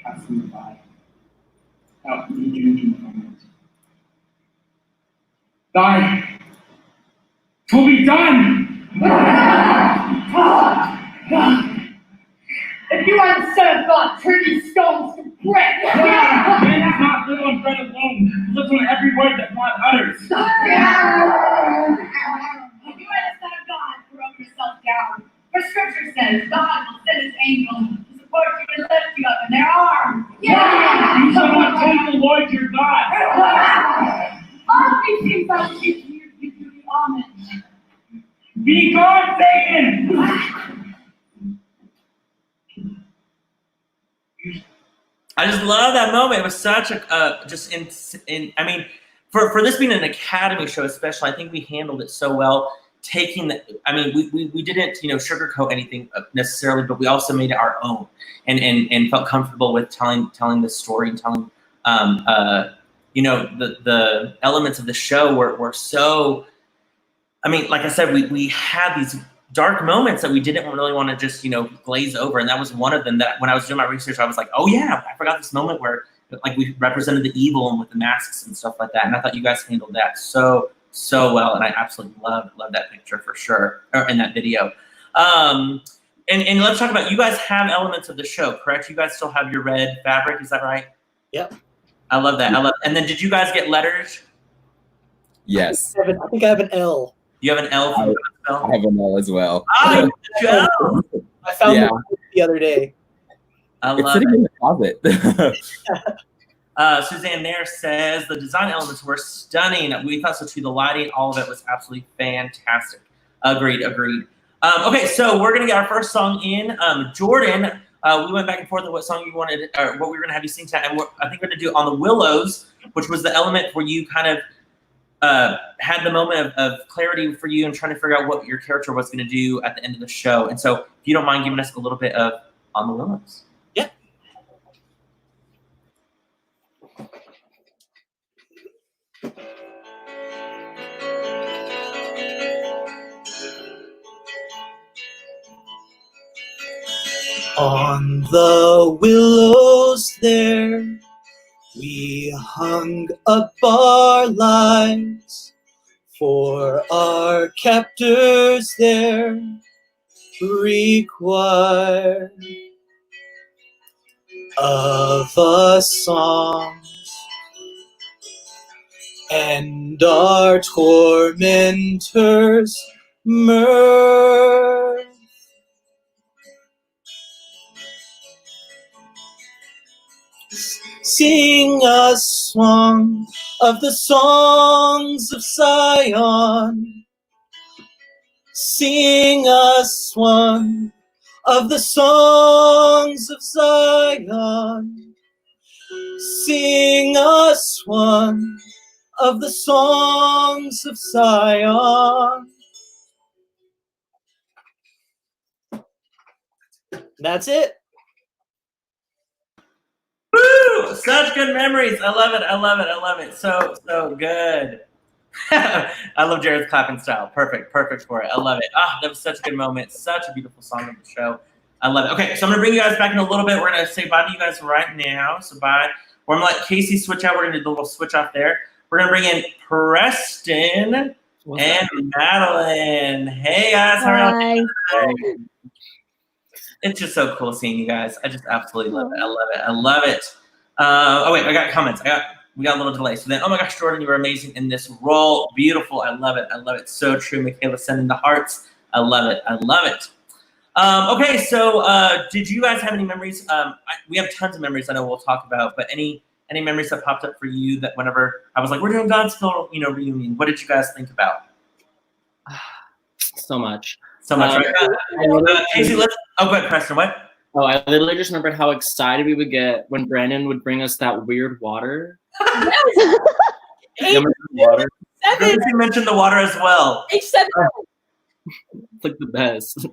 Passing by, out in the judgment moment. Thy will be done. If you hadn't served God, turn these stones to bread. May not on bread alone, lives on every word that God utters. If you are the Son of God, throw yourself down. For Scripture says God will send His angels to support you and lift you up in their arms. You shall not tempt the Lord your God. All these things I will teach you to do the homage. Be gone, Satan! I just love that moment. It was such a I mean, for this being an Academy show, especially, I think we handled it so well. Taking the, I mean, we didn't sugarcoat anything necessarily, but we also made it our own, and felt comfortable with telling this story and telling the elements of the show were so. I mean, like I said, we had these dark moments that we didn't really want to just, glaze over. And that was one of them that when I was doing my research, I was like, oh yeah, I forgot this moment where like we represented the evil and with the masks and stuff like that. And I thought you guys handled that so well. And I absolutely loved that picture for sure, or in that video. And let's talk about, you guys have elements of the show, correct? You guys still have your red fabric, is that right? Yep. I love that. And then did you guys get letters? Yes. I think I have an L. You have an L from Godspell? I have an L as well. Oh, you have an L. I found it the other day. I love it's sitting in the closet. Suzanne Nair says the design elements were stunning. We thought so too. The lighting, all of it was absolutely fantastic. Agreed. Okay, so we're gonna get our first song in. Jordan, we went back and forth on what song you wanted, or what we were gonna have you sing tonight. And I think we're gonna do On the Willows, which was the element where you kind of had the moment of clarity for you and trying to figure out what your character was going to do at the end of the show. And so if you don't mind giving us a little bit of On the Willows. Yeah. On the willows there we hung up our lives, for our captors there require of us songs, and our tormentors mirth. Sing a song of the songs of Zion. Sing us one of the songs of Zion. Sing us one of the songs of Zion. That's it. Woo! Such good memories. I love it. So good. I love Jared's clapping style. Perfect for it. I love it. That was such a good moment. Such a beautiful song of the show. I love it. Okay, so I'm going to bring you guys back in a little bit. We're going to say bye to you guys right now. So bye. We're going to let Casey switch out. We're going to do the little switch off there. We're going to bring in Preston and Madeline. Hey, guys. How are you? It's just so cool seeing you guys. I just absolutely love it. I love it. Oh wait, I got comments. We got a little delay. So then, oh my gosh, Jordan, you were amazing in this role. Beautiful. I love it. So true. Michaela sending the hearts. I love it. Okay, so did you guys have any memories? We have tons of memories I know we'll talk about, but any memories that popped up for you that whenever I was like, we're doing Godspell, reunion, what did you guys think about? So much. Right? Casey, go ahead, Preston, what? Oh, I literally just remembered how excited we would get when Brandon would bring us that weird water. H7. You mentioned the water as well. H7. It's like the best.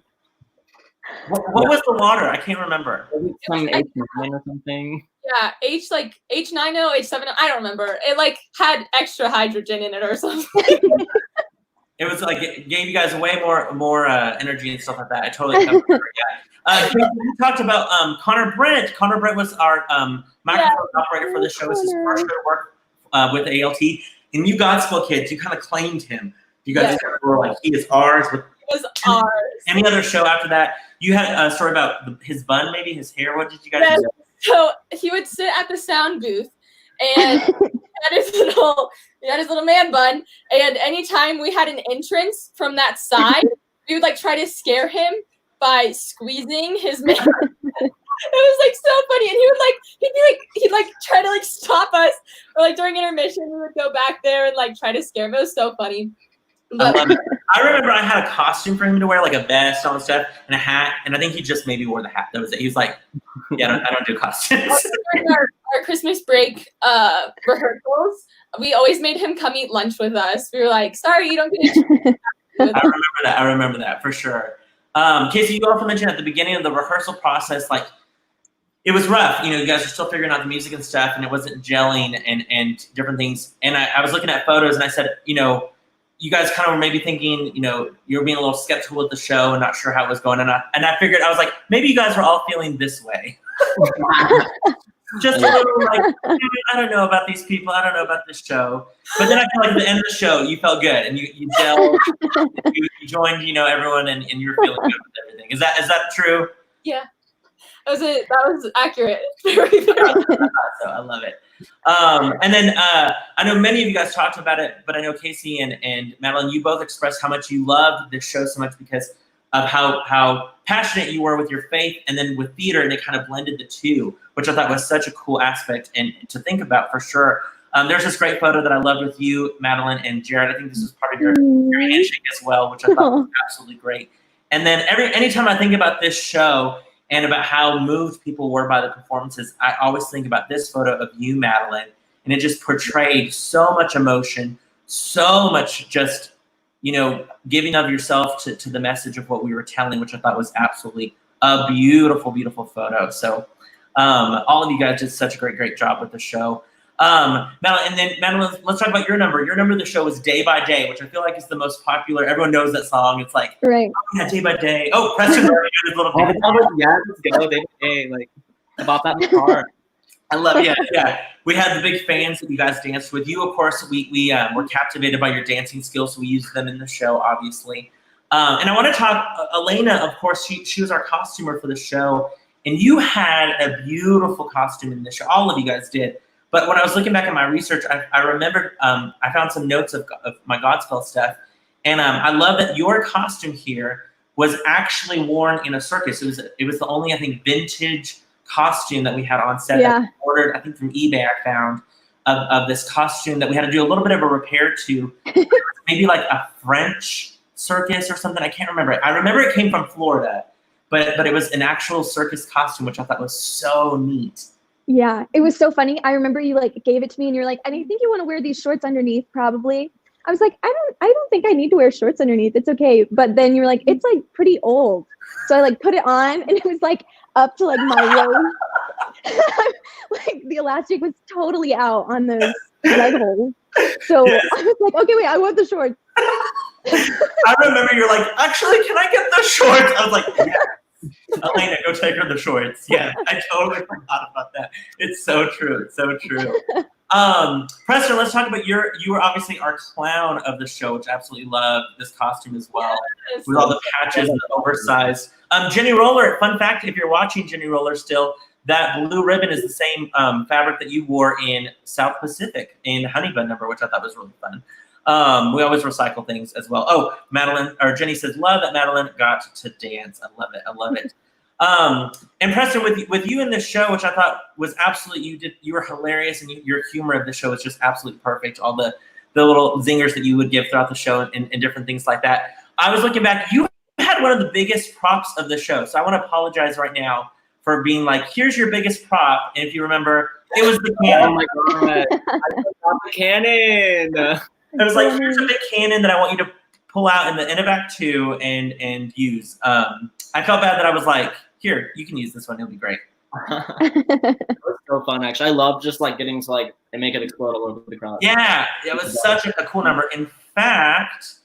What was the water? I can't remember. Some H9 or something. Yeah, H9O, H7O, I don't remember. It had extra hydrogen in it or something. It was it gave you guys way more energy and stuff like that. I totally remember. Yeah. We talked about Connor Brent. Connor Brent was our microphone operator for the show. It was his first show to work with ALT. And you Godspell kids, you kind of claimed him. You guys were like, he is ours. It was ours. Any other show after that? You had a story about his bun, maybe his hair. What did you guys do? So he would sit at the sound booth, and he had his little man bun. And anytime we had an entrance from that side, we would like try to scare him by squeezing his man. It was like so funny, and he'd like try to like stop us, or like during intermission we would go back there and like try to scare him. It was so funny. I love it. I remember I had a costume for him to wear, like a vest, all that stuff, and a hat, and I think he just maybe wore the hat. That was it. He was like, "Yeah, I don't do costumes." During our Christmas break rehearsals, we always made him come eat lunch with us. We were like, "Sorry, you don't get to." I remember that for sure. Casey, you also mentioned at the beginning of the rehearsal process, like, it was rough. You know, you guys were still figuring out the music and stuff, and it wasn't gelling and different things. And I was looking at photos, and I said, you know, you guys kind of were maybe thinking, you know, you were being a little skeptical with the show and not sure how it was going. And I figured, I was like, maybe you guys were all feeling this way. Just a little like, I don't know about these people. I don't know about this show. But then I feel like at the end of the show, you felt good and you gelled, you joined, you know, everyone, and you were feeling good with everything. Is that true? Yeah, that was accurate. Very, very. So I love it. And then I know many of you guys talked about it, but I know Casey and Madeline, you both expressed how much you loved this show so much because of how passionate you were with your faith and then with theater, and it kind of blended the two, which I thought was such a cool aspect and to think about for sure. There's this great photo that I loved with you, Madeline and Jared. I think this was part of your handshake as well, which I thought was absolutely great. And then anytime I think about this show and about how moved people were by the performances, I always think about this photo of you, Madeline, and it just portrayed so much emotion, so much just, you know, giving of yourself to the message of what we were telling, which I thought was absolutely a beautiful, beautiful photo. So all of you guys did such a great job with the show. Madeline, let's talk about your number. Your number of the show is Day by Day, which I feel like is the most popular. Everyone knows that song. It's like, right. Oh, yeah, Day by Day. Oh, Preston already did his little dance. Yeah, let's go, Day by Day. Like, about that car. I love it. Yeah. We had the big fans that you guys danced with. You, of course, we were captivated by your dancing skills, so we used them in the show, obviously. And I want to talk, Elena, of course, she was our costumer for the show, and you had a beautiful costume in the show. All of you guys did. But when I was looking back at my research, I remembered I found some notes of my Godspell stuff, and I love that your costume here was actually worn in a circus. It was the only, I think, vintage costume that we had on set. Yeah. That we ordered, I think, from eBay. I found of this costume that we had to do a little bit of a repair to. Maybe like a French circus or something. I can't remember. I remember it came from Florida, but it was an actual circus costume, which I thought was so neat. Yeah, it was so funny. I remember you like gave it to me and you're like, I think you want to wear these shorts underneath, probably. I was like, I don't think I need to wear shorts underneath. It's okay. But then you were like, it's like pretty old. So I like put it on and it was like up to like my waist. Like the elastic was totally out on those leg holes. So yes. I was like, okay, wait, I want the shorts. I remember you're like, actually, can I get the shorts? I was like, yeah. Elena, go take her the shorts. Yeah, I totally forgot about that. It's so true. It's so true. Preston, let's talk about you were obviously our clown of the show, which I absolutely love this costume as well, yes. With all the patches and the oversized. Jenny Roller, fun fact, if you're watching Jenny Roller still, that blue ribbon is the same fabric that you wore in South Pacific in Honeybud number, which I thought was really fun. We always recycle things as well. Oh, Madeline or Jenny says, love that Madeline got to dance. I love it. I love it. And Preston, with you in this show, which I thought was absolutely, you were hilarious, and your humor of the show was just absolutely perfect. All the little zingers that you would give throughout the show and different things like that. I was looking back, you had one of the biggest props of the show. So I want to apologize right now for being like, here's your biggest prop. And if you remember, it was the cannon. Oh my God. I forgot the cannon. It was like, here's a big cannon that I want you to pull out in the end of Act 2 and use. I felt bad that I was like, here, you can use this one. It'll be great. It was so fun, actually. I love just like getting to like and make it explode all over the crowd. Yeah, it was such a cool number. In fact,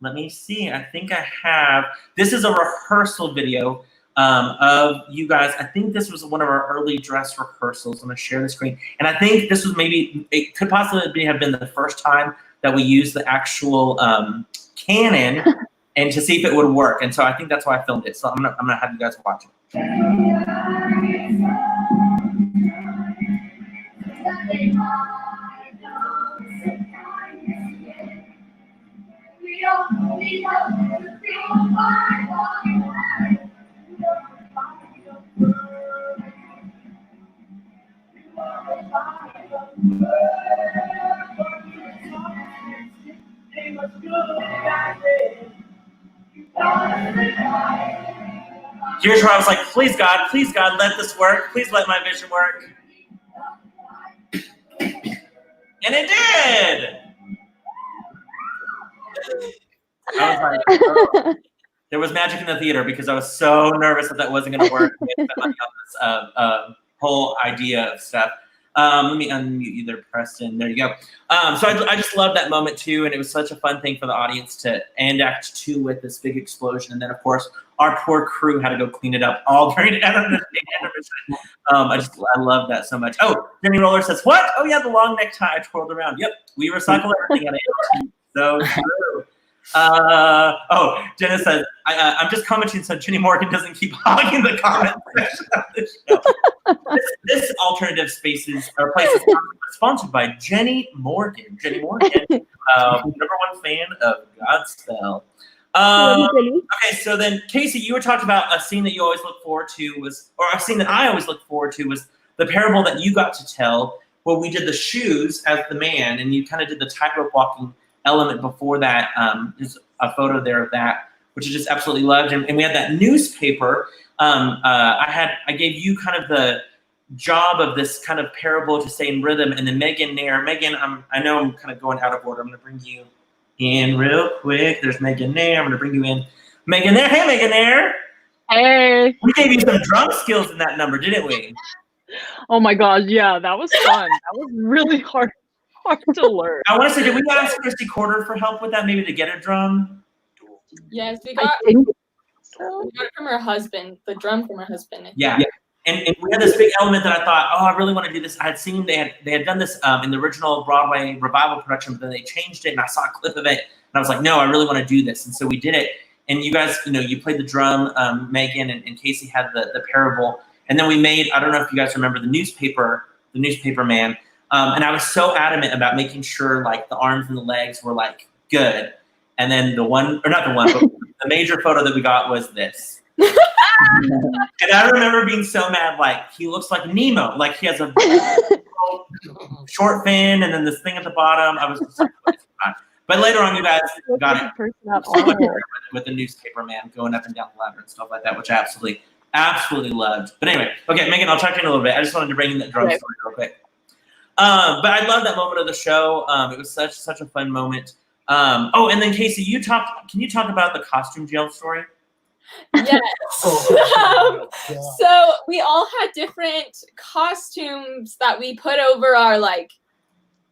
let me see. I think I have. This is a rehearsal video of you guys. I think this was one of our early dress rehearsals. I'm gonna share the screen, and I think this was it could possibly have been the first time that we used the actual cannon and to see if it would work. And so I think that's why I filmed it. So I'm gonna have you guys watch it. Here's where I was like, please God, let this work. Please let my vision work. And it did. I was like, oh. There was magic in the theater because I was so nervous that wasn't going to work. We had spent money on this whole idea of stuff. Let me unmute you there, Preston. There you go. So I just love that moment too, and it was such a fun thing for the audience to end Act 2 with this big explosion, and then of course our poor crew had to go clean it up all during the intermission. I love that so much. Oh, Jenny Roller says, "What? Oh yeah, the long necktie I twirled around. Yep, we recycle everything at ALT. So true." Jenna says, I'm just commenting so Jenny Morgan doesn't keep hogging the comment section of the show. This alternative spaces or place is sponsored by Jenny Morgan. Jenny Morgan, #1 fan of Godspell. Okay, so then Casey, you were talking about a scene that you always look forward to or a scene that I always look forward to was the parable that you got to tell where we did the shoes as the man and you kind of did the tightrope walking element before that. There's a photo there of that, which I just absolutely loved. And we had that newspaper. I gave you kind of the job of this kind of parable to stay in rhythm. And then Megan Nair. Megan, I know I'm kind of going out of order. I'm going to bring you in real quick. There's Megan Nair. I'm going to bring you in. Megan Nair. Hey, Megan Nair. Hey. We gave you some drum skills in that number, didn't we? Oh my gosh, yeah, that was fun. That was really hard to learn. I want to say, did we ask Christy Corder for help with that, maybe to get a drum? Yes, we got it from her husband, the drum from her husband. Yeah. And we had this big element that I thought, I really want to do this. I had seen they had done this in the original Broadway revival production, but then they changed it, and I saw a clip of it, and I was like, no, I really want to do this. And so we did it. And you guys, you played the drum, Megan, and Casey had the parable. And then we made, I don't know if you guys remember the newspaper man. And I was so adamant about making sure like the arms and the legs were like good. And then but the major photo that we got was this. And I remember being so mad, like he looks like Nemo, like he has a short fin and then this thing at the bottom. I was just like, but later on you guys got it with the newspaper man going up and down the ladder and stuff like that, which I absolutely loved. But anyway, okay, Megan, I'll talk to you in a little bit. I just wanted to bring in that drum story real quick. But I love that moment of the show. It was such a fun moment. And then Casey, can you talk about the costume jail story? Yes. So we all had different costumes that we put over our like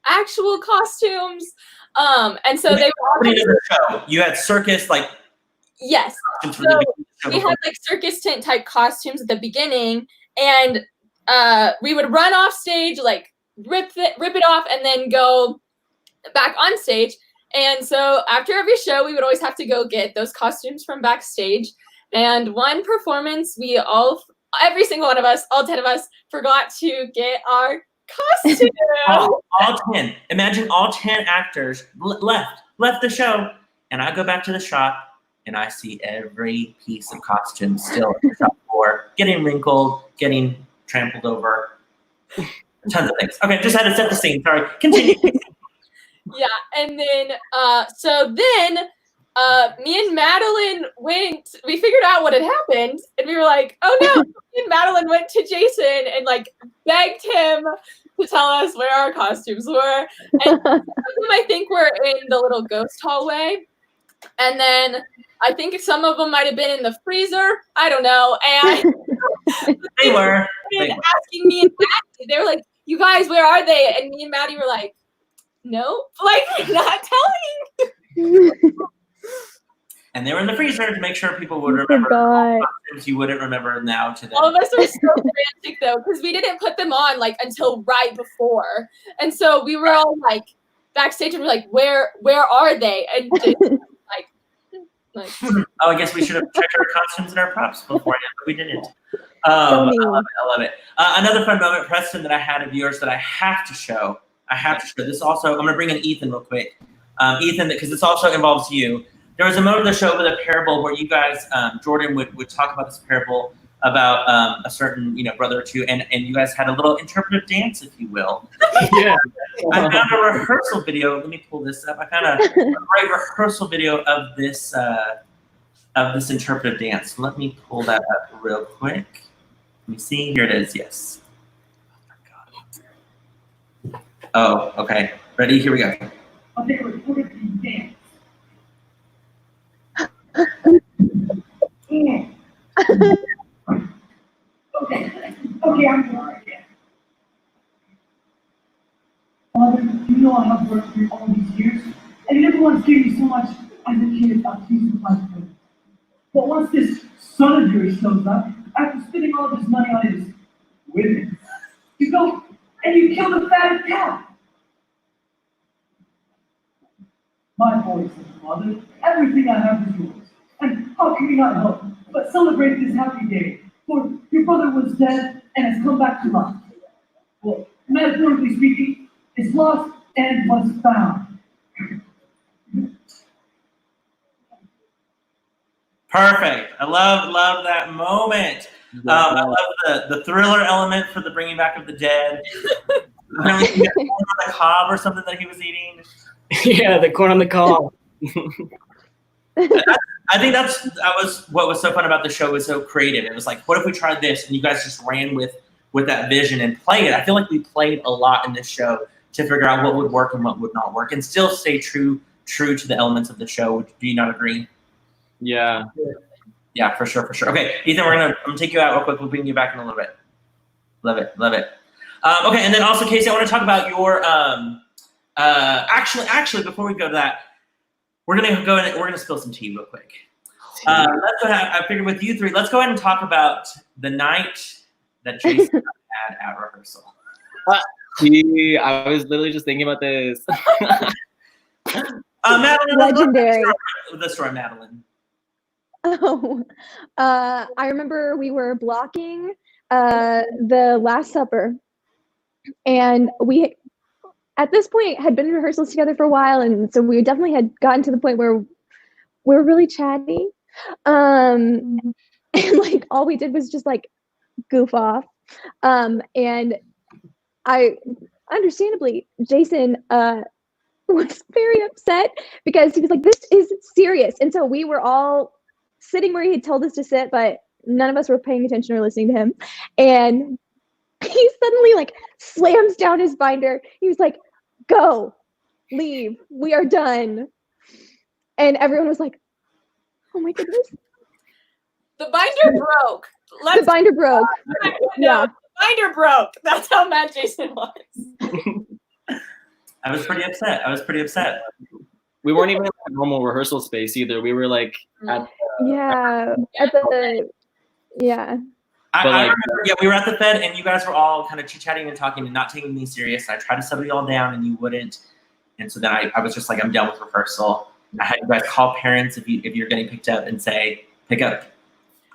actual costumes. And so they were all the show. You had circus like yes. So we had like circus tent type costumes at the beginning, and we would run off stage, like rip it off, and then go back on stage. And so after every show, we would always have to go get those costumes from backstage. And one performance, every single one of us, all 10 of us, forgot to get our costume. all 10. Imagine all 10 actors left the show, and I go back to the shop. And I see every piece of costume still on the shop floor, getting wrinkled, getting trampled over, tons of things. Okay, just had to set the scene. Sorry, continue. Yeah, and then me and Madeline we figured out what had happened, and we were like, oh no, me and Madeline went to Jason and like begged him to tell us where our costumes were. And some of them I think were in the little ghost hallway. And then I think some of them might have been in the freezer. I don't know. And they were asking me and Maddie. They were like, "You guys, where are they?" And me and Maddie were like, "No, like not telling." And they were in the freezer to make sure people would remember costumes you wouldn't remember now today. All of us were so frantic though, because we didn't put them on like until right before, and so we were all like backstage and we're like, "Where are they?" And just, like, Like, Oh, I guess we should have checked our costumes and our props beforehand, but we didn't. So I mean. love it. I love it. Another fun moment, Preston, that I had of yours that I have to show. This also, I'm going to bring in Ethan real quick. Ethan, because this also involves you. There was a moment of the show with a parable where you guys, Jordan would talk about this parable about a certain, brother or two, and you guys had a little interpretive dance, if you will. Yeah. I found a rehearsal video. Let me pull this up. I found a great rehearsal video of this interpretive dance. Let me pull that up real quick. Let me see. Here it is. Yes. Oh, okay. Ready? Here we go. They recorded the dance. Okay, I'm going again. Father, you know I have worked for you all these years, and you never once gave me so much as a kid a piece of my food. But once this son of yours shows up, after spending all of his money on his women, you go and you kill the fatted cow. My boy said, Father, everything I have is yours. And how can we not help but celebrate this happy day? For your brother was dead and has come back to life. Well, metaphorically speaking, is lost and was found. Perfect. I love that moment. I love the thriller element for the bringing back of the dead. The cob or something that he was eating. Yeah, the corn on the cob. I think that was what was so fun about the show. It was so creative. It was like, what if we tried this? And you guys just ran with that vision and played it. I feel like we played a lot in this show to figure out what would work and what would not work, and still stay true to the elements of the show. Do you not agree? Yeah. Yeah, for sure. Okay, Ethan, I'm gonna take you out real quick. We'll bring you back in a little bit. Love it. Okay, and then also, Casey, I want to talk about your actually before we go to that, we're gonna spill some tea real quick. Let's go ahead. I figured with you three, let's go ahead and talk about the night that Jason had at rehearsal. I was literally just thinking about this. Madeline, legendary. The story, Madeline. Oh, I remember we were blocking the Last Supper, and we at this point had been in rehearsals together for a while, and so we definitely had gotten to the point where we were really chatty, and like all we did was just like goof off, and I understandably Jason was very upset because he was like, this is serious, and so we were all sitting where he had told us to sit, but none of us were paying attention or listening to him, and he suddenly like slams down his binder. He was like, go, leave, we are done. And everyone was like, oh my goodness. The binder broke. The binder broke. Yeah. The binder broke. That's how mad Jason was. I was pretty upset. We weren't even in a normal rehearsal space either. We were like at I remember, we were at the Fed, and you guys were all kind of chit-chatting and talking and not taking me serious. I tried to settle you all down, and you wouldn't. And so then I was just like, I'm done with rehearsal. I had you guys call parents if you're getting picked up and say, pick up.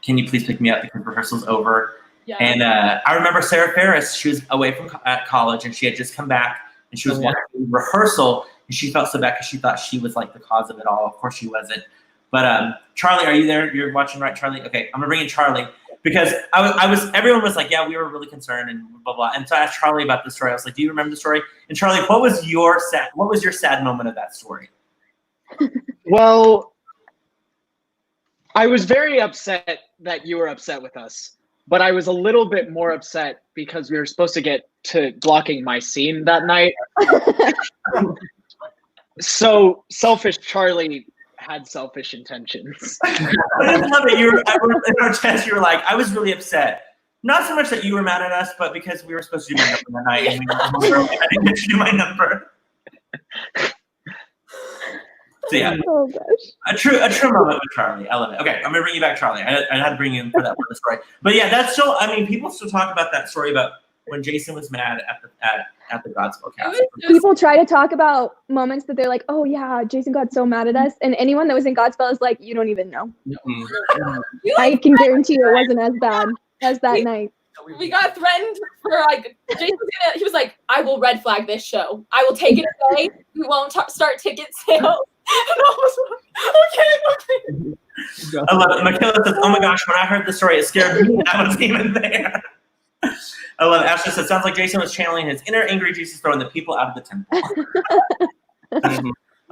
Can you please pick me up because rehearsal's over? Yeah. And I remember Sarah Ferris. She was away from college, and she had just come back, and she was watching rehearsal, and she felt so bad because she thought she was like the cause of it all. Of course she wasn't. But Charlie, are you there? You're watching, right, Charlie? Okay, I'm gonna bring in Charlie. Because everyone was like, yeah, we were really concerned and blah blah. And so I asked Charlie about the story. I was like, do you remember the story? And Charlie, what was your sad moment of that story? Well, I was very upset that you were upset with us, but I was a little bit more upset because we were supposed to get to blocking my scene that night. So selfish Charlie had selfish intentions. I love it. In our test, you were like, I was really upset. Not so much that you were mad at us, but because we were supposed to do my number that night, and I didn't get to do my number. So yeah, oh gosh, a true moment with Charlie. I love it. Okay, I'm gonna bring you back, Charlie. I had to bring you in for that part of the story, but yeah, that's still. I mean, people still talk about that story about when Jason was mad at the Godspell cast. People try to talk about moments that they're like, oh yeah, Jason got so mad at us. And anyone that was in Godspell is like, you don't even know. I can guarantee you it wasn't as bad as that night. We got threatened for like, he was like, I will red flag this show. I will take it away. We won't start ticket sales. And I was like, okay. I love it. Michaela says, oh my gosh, when I heard the story, it scared me. I wasn't even there. I love it. Ashley says, sounds like Jason was channeling his inner angry Jesus throwing the people out of the temple.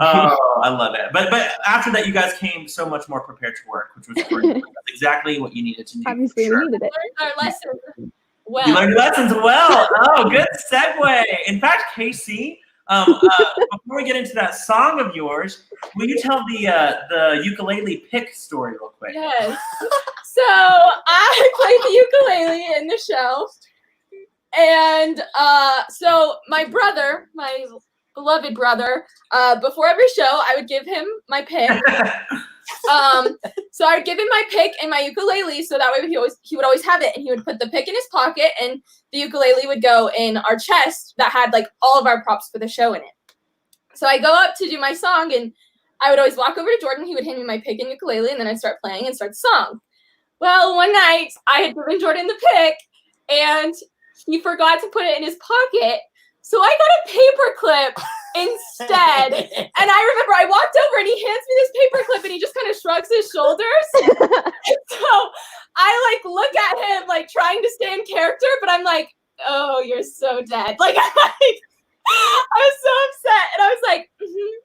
Oh, I love it. But after that, you guys came so much more prepared to work, which was great. That's exactly what you needed to do. Obviously, we needed it. We learned our lessons well. You learned lessons well. Oh, good segue. In fact, Casey, before we get into that song of yours, will you tell the ukulele pick story real quick? Yes. So I played the ukulele in the show. And so my brother, my beloved brother, before every show, I would give him my pick. So I would give him my pick and my ukulele, so that way he would always have it, and he would put the pick in his pocket, and the ukulele would go in our chest that had like all of our props for the show in it. So I go up to do my song, and I would always walk over to Jordan. He would hand me my pick and ukulele, and then I'd start playing and start the song. Well, one night I had given Jordan the pick, and he forgot to put it in his pocket. So I got a paperclip instead. And I remember I walked over and he hands me this paperclip and he just kind of shrugs his shoulders. So I like look at him like trying to stay in character, but I'm like, oh, you're so dead. Like I was so upset. And I was like,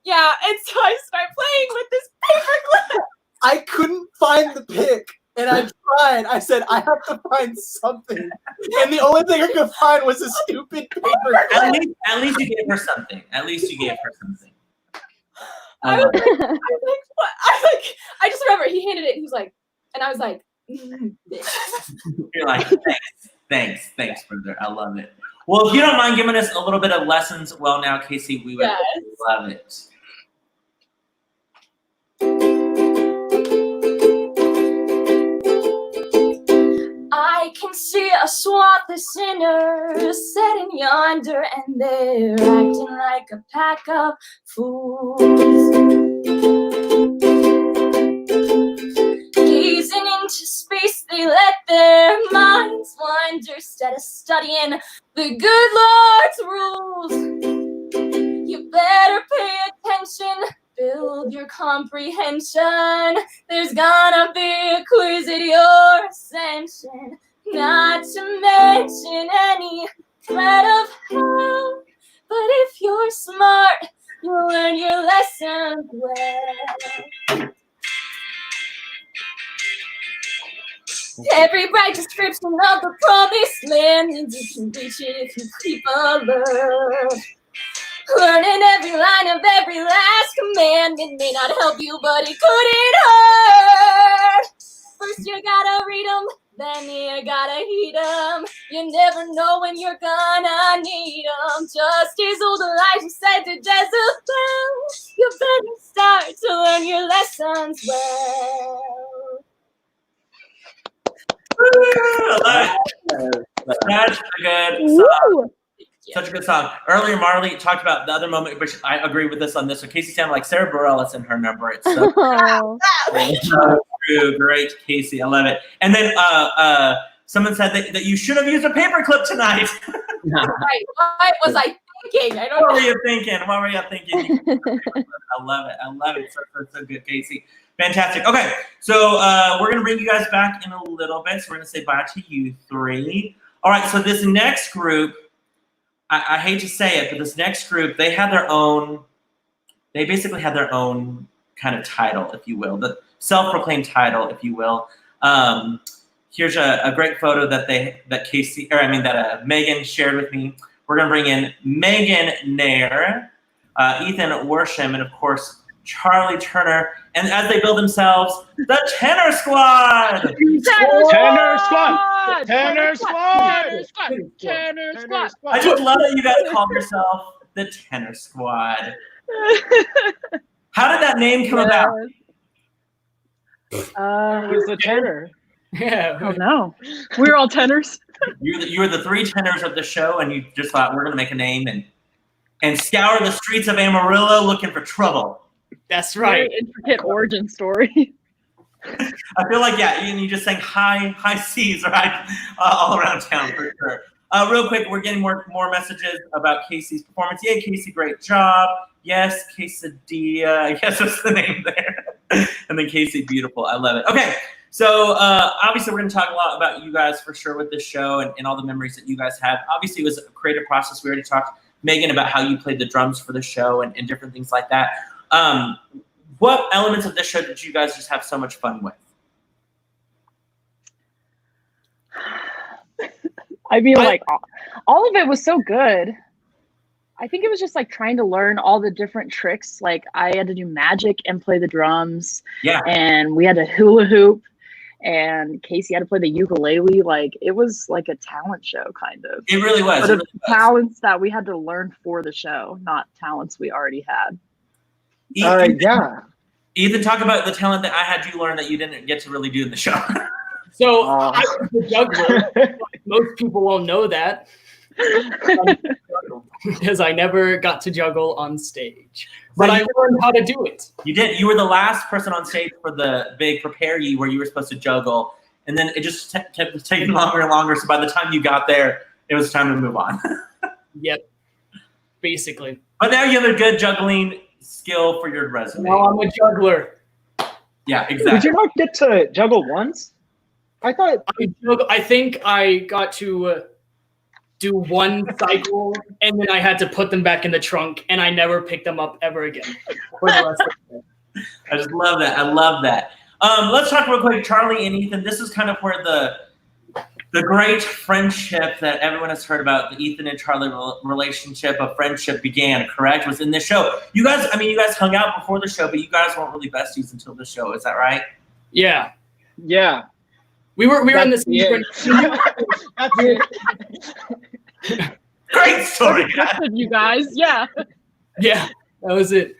yeah. And so I start playing with this paperclip. I couldn't find the pick. And I tried. I said, I have to find something. And the only thing I could find was a stupid paper. At least you gave her something. At least you gave her something. I was like, what? I just remember he handed it and he was like, and I was like, You're like, thanks, brother. I love it. Well, if you don't mind giving us a little bit of lessons, well, now, Casey, we would love it. I can see a swath of sinners sitting yonder, and they're acting like a pack of fools. Gazing into space, they let their minds wander instead of studying the good Lord's rules. You better pay attention. Build your comprehension. There's gonna be a quiz at your ascension. Not to mention any threat of hell. But if you're smart, you'll learn your lessons well. Every bright description of the promised land means you can reach it if you keep alert. Learning every line of every last command. It may not help you, but it couldn't hurt. First you gotta read them, then you gotta heed them. You never know when you're gonna need them. Just as old Elijah said to Jezebel, you better start to learn your lessons well. That's a good song. Such a good song. Earlier, Marley talked about the other moment, which I agree with this on this one. Casey sounded like Sarah Bareilles in her number. It's so true. Great, Casey. I love it. And then someone said that you should have used a paperclip tonight. Right. What was I thinking? I don't know. What were you thinking? I love it. So good, Casey. Fantastic. Okay, so we're going to bring you guys back in a little bit. So we're going to say bye to you three. All right, so this next group, I hate to say it, but this next group, they basically had their own kind of title, if you will, the self-proclaimed title, if you will. Here's a great photo that Megan shared with me. We're gonna bring in Megan Nair, Ethan Worsham, and of course, Charlie Turner. And as they build themselves, the Tenor Squad! Tenor Squad! Tenor Squad! Tenor Squad! I just love that you guys call yourself the Tenor Squad. How did that name come about? Who's the tenor? Yeah. Oh no. We're all tenors. You were the three tenors of the show, and you just thought we're gonna make a name and scour the streets of Amarillo looking for trouble. That's right. Very intricate origin story. I feel like, yeah, and you just sang high seas, right? All around town for sure. Real quick, we're getting more messages about Casey's performance. Yay, Casey, great job. Yes, Quesadilla. Yes, that's the name there. And then Casey, beautiful. I love it. Okay, so obviously we're going to talk a lot about you guys for sure with this show and all the memories that you guys had. Obviously, it was a creative process. We already talked, Megan, about how you played the drums for the show and different things like that. What elements of this show did you guys just have so much fun with? I mean, like, all of it was so good. I think it was just like trying to learn all the different tricks. Like, I had to do magic and play the drums. Yeah. And we had to hula hoop. And Casey had to play the ukulele. Like, it was like a talent show, kind of. It really was. But It really was. talents that we had to learn for the show, not talents we already had. Yeah. Ethan, talk about the talent that I had you learn that you didn't get to really do in the show. So I was a juggler. Most people won't know that because I never got to juggle on stage. But I learned how to do it. You did. You were the last person on stage for the big Prepare You where you were supposed to juggle. And then it just kept taking longer and longer. So by the time you got there, it was time to move on. Yep. Basically. But now you have a good juggling skill for your resume. Now I'm a juggler. Yeah, exactly. Did you not get to juggle once? I thought I think I got to do one cycle, and then I had to put them back in the trunk, and I never picked them up ever again. For the rest of the day. I just love that. I love that. Let's talk real quick, Charlie and Ethan. This is kind of where the great friendship that everyone has heard about, the Ethan and Charlie relationship of friendship began, correct? Was in this show. You guys hung out before the show, but you guys weren't really besties until the show. Is that right? Yeah. Yeah. We were in the same That's it. Great story, you guys. Yeah. Yeah, that was it.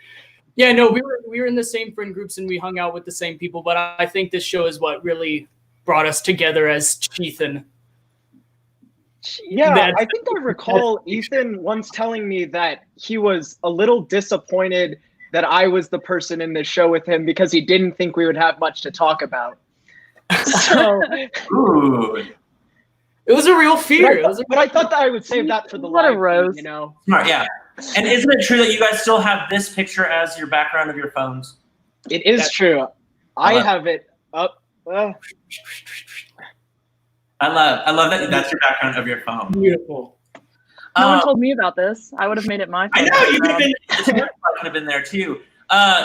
Yeah, no, we were in the same friend groups and we hung out with the same people, but I think this show is what really brought us together as Ethan. Yeah, I think I recall Ethan once telling me that he was a little disappointed that I was the person in the show with him because he didn't think we would have much to talk about. So Ooh. It was a real fear. But I thought that I would save that for the live feed, you know. Smart, yeah. And isn't it true that you guys still have this picture as your background of your phones? It is true. I have it up. I love that that's your background of your phone. Beautiful. No one told me about this. I would have made it my I phone. know you could have been there too.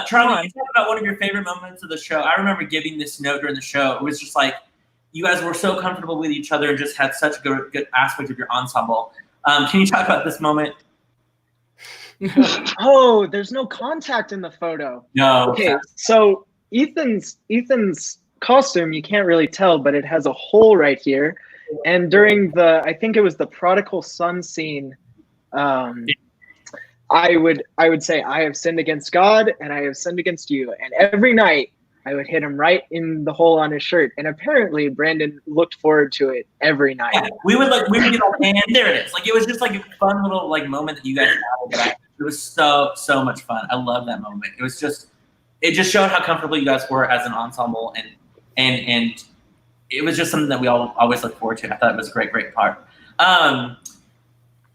Charlie, you talked about one of your favorite moments of the show. I remember giving this note during the show. It was just like you guys were so comfortable with each other and just had such a good aspect of your ensemble. Can you talk about this moment? Oh, there's no contact in the photo. No. Okay, so Ethan's costume, you can't really tell, but it has a hole right here. And during I think it was the prodigal son scene, I would say, I have sinned against God and I have sinned against you. And every night I would hit him right in the hole on his shirt. And apparently Brandon looked forward to it every night. Yeah, we would get our hand. There it is. Like it was just like a fun little moment that you guys had. It was so much fun. I love that moment. It just showed how comfortable you guys were as an ensemble and it was just something that we all always look forward to. I thought it was a great part.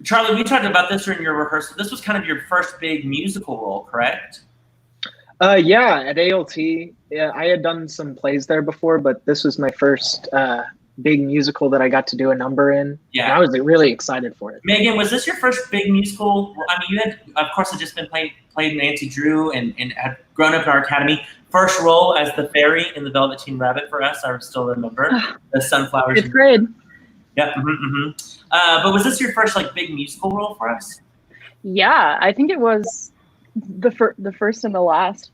Charlie, we talked about this during your rehearsal. This was kind of your first big musical role, correct? Yeah, at ALT. Yeah, I had done some plays there before, but this was my first big musical that I got to do a number in. Yeah. And I was really excited for it. Megan, was this your first big musical? I mean, you had, of course, had just been played Nancy Drew and had grown up in our academy. First role as the fairy in the Velveteen Rabbit for us, I still remember. The sunflowers. 5th grade. Yeah. But was this your first big musical role for us? Yeah, I think it was the first and the last.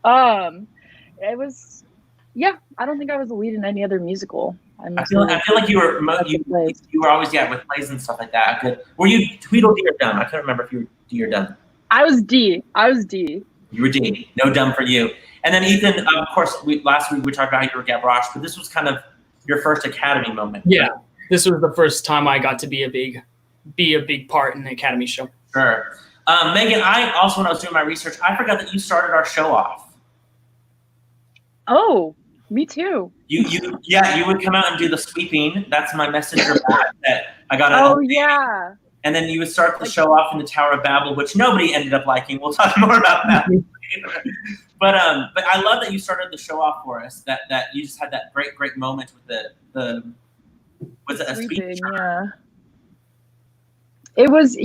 It was, yeah. I don't think I was a lead in any other musical. I feel like you were always with plays and stuff like that. Were you Tweedledee or Dumb? I couldn't remember if you were D or Dumb. I was D. You were D. No Dumb for you. And then Ethan, of course, last week we talked about how you were Gavroche, but this was kind of your first Academy moment. Yeah. this was the first time I got to be a big part in the Academy show. Sure. Megan, I also, when I was doing my research, I forgot that you started our show off. Oh, me too. You would come out and do the sweeping. That's my messenger bot that I got. Oh yeah. And then you would start the show off in the Tower of Babel, which nobody ended up liking. We'll talk more about that. But I love that you started the show off for us. That you just had that great moment with the was it a speech? Yeah. It was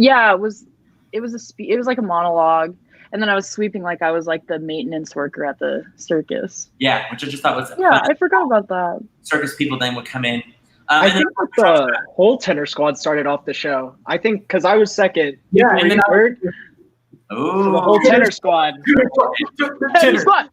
like a monologue, and then I was sweeping like I was like the maintenance worker at the circus. Yeah, which I just thought was yeah. I forgot about that. Circus people then would come in. I think the whole tenor squad started off the show. I think because I was second. Yeah, and then so the whole tenor squad. Tenor squad.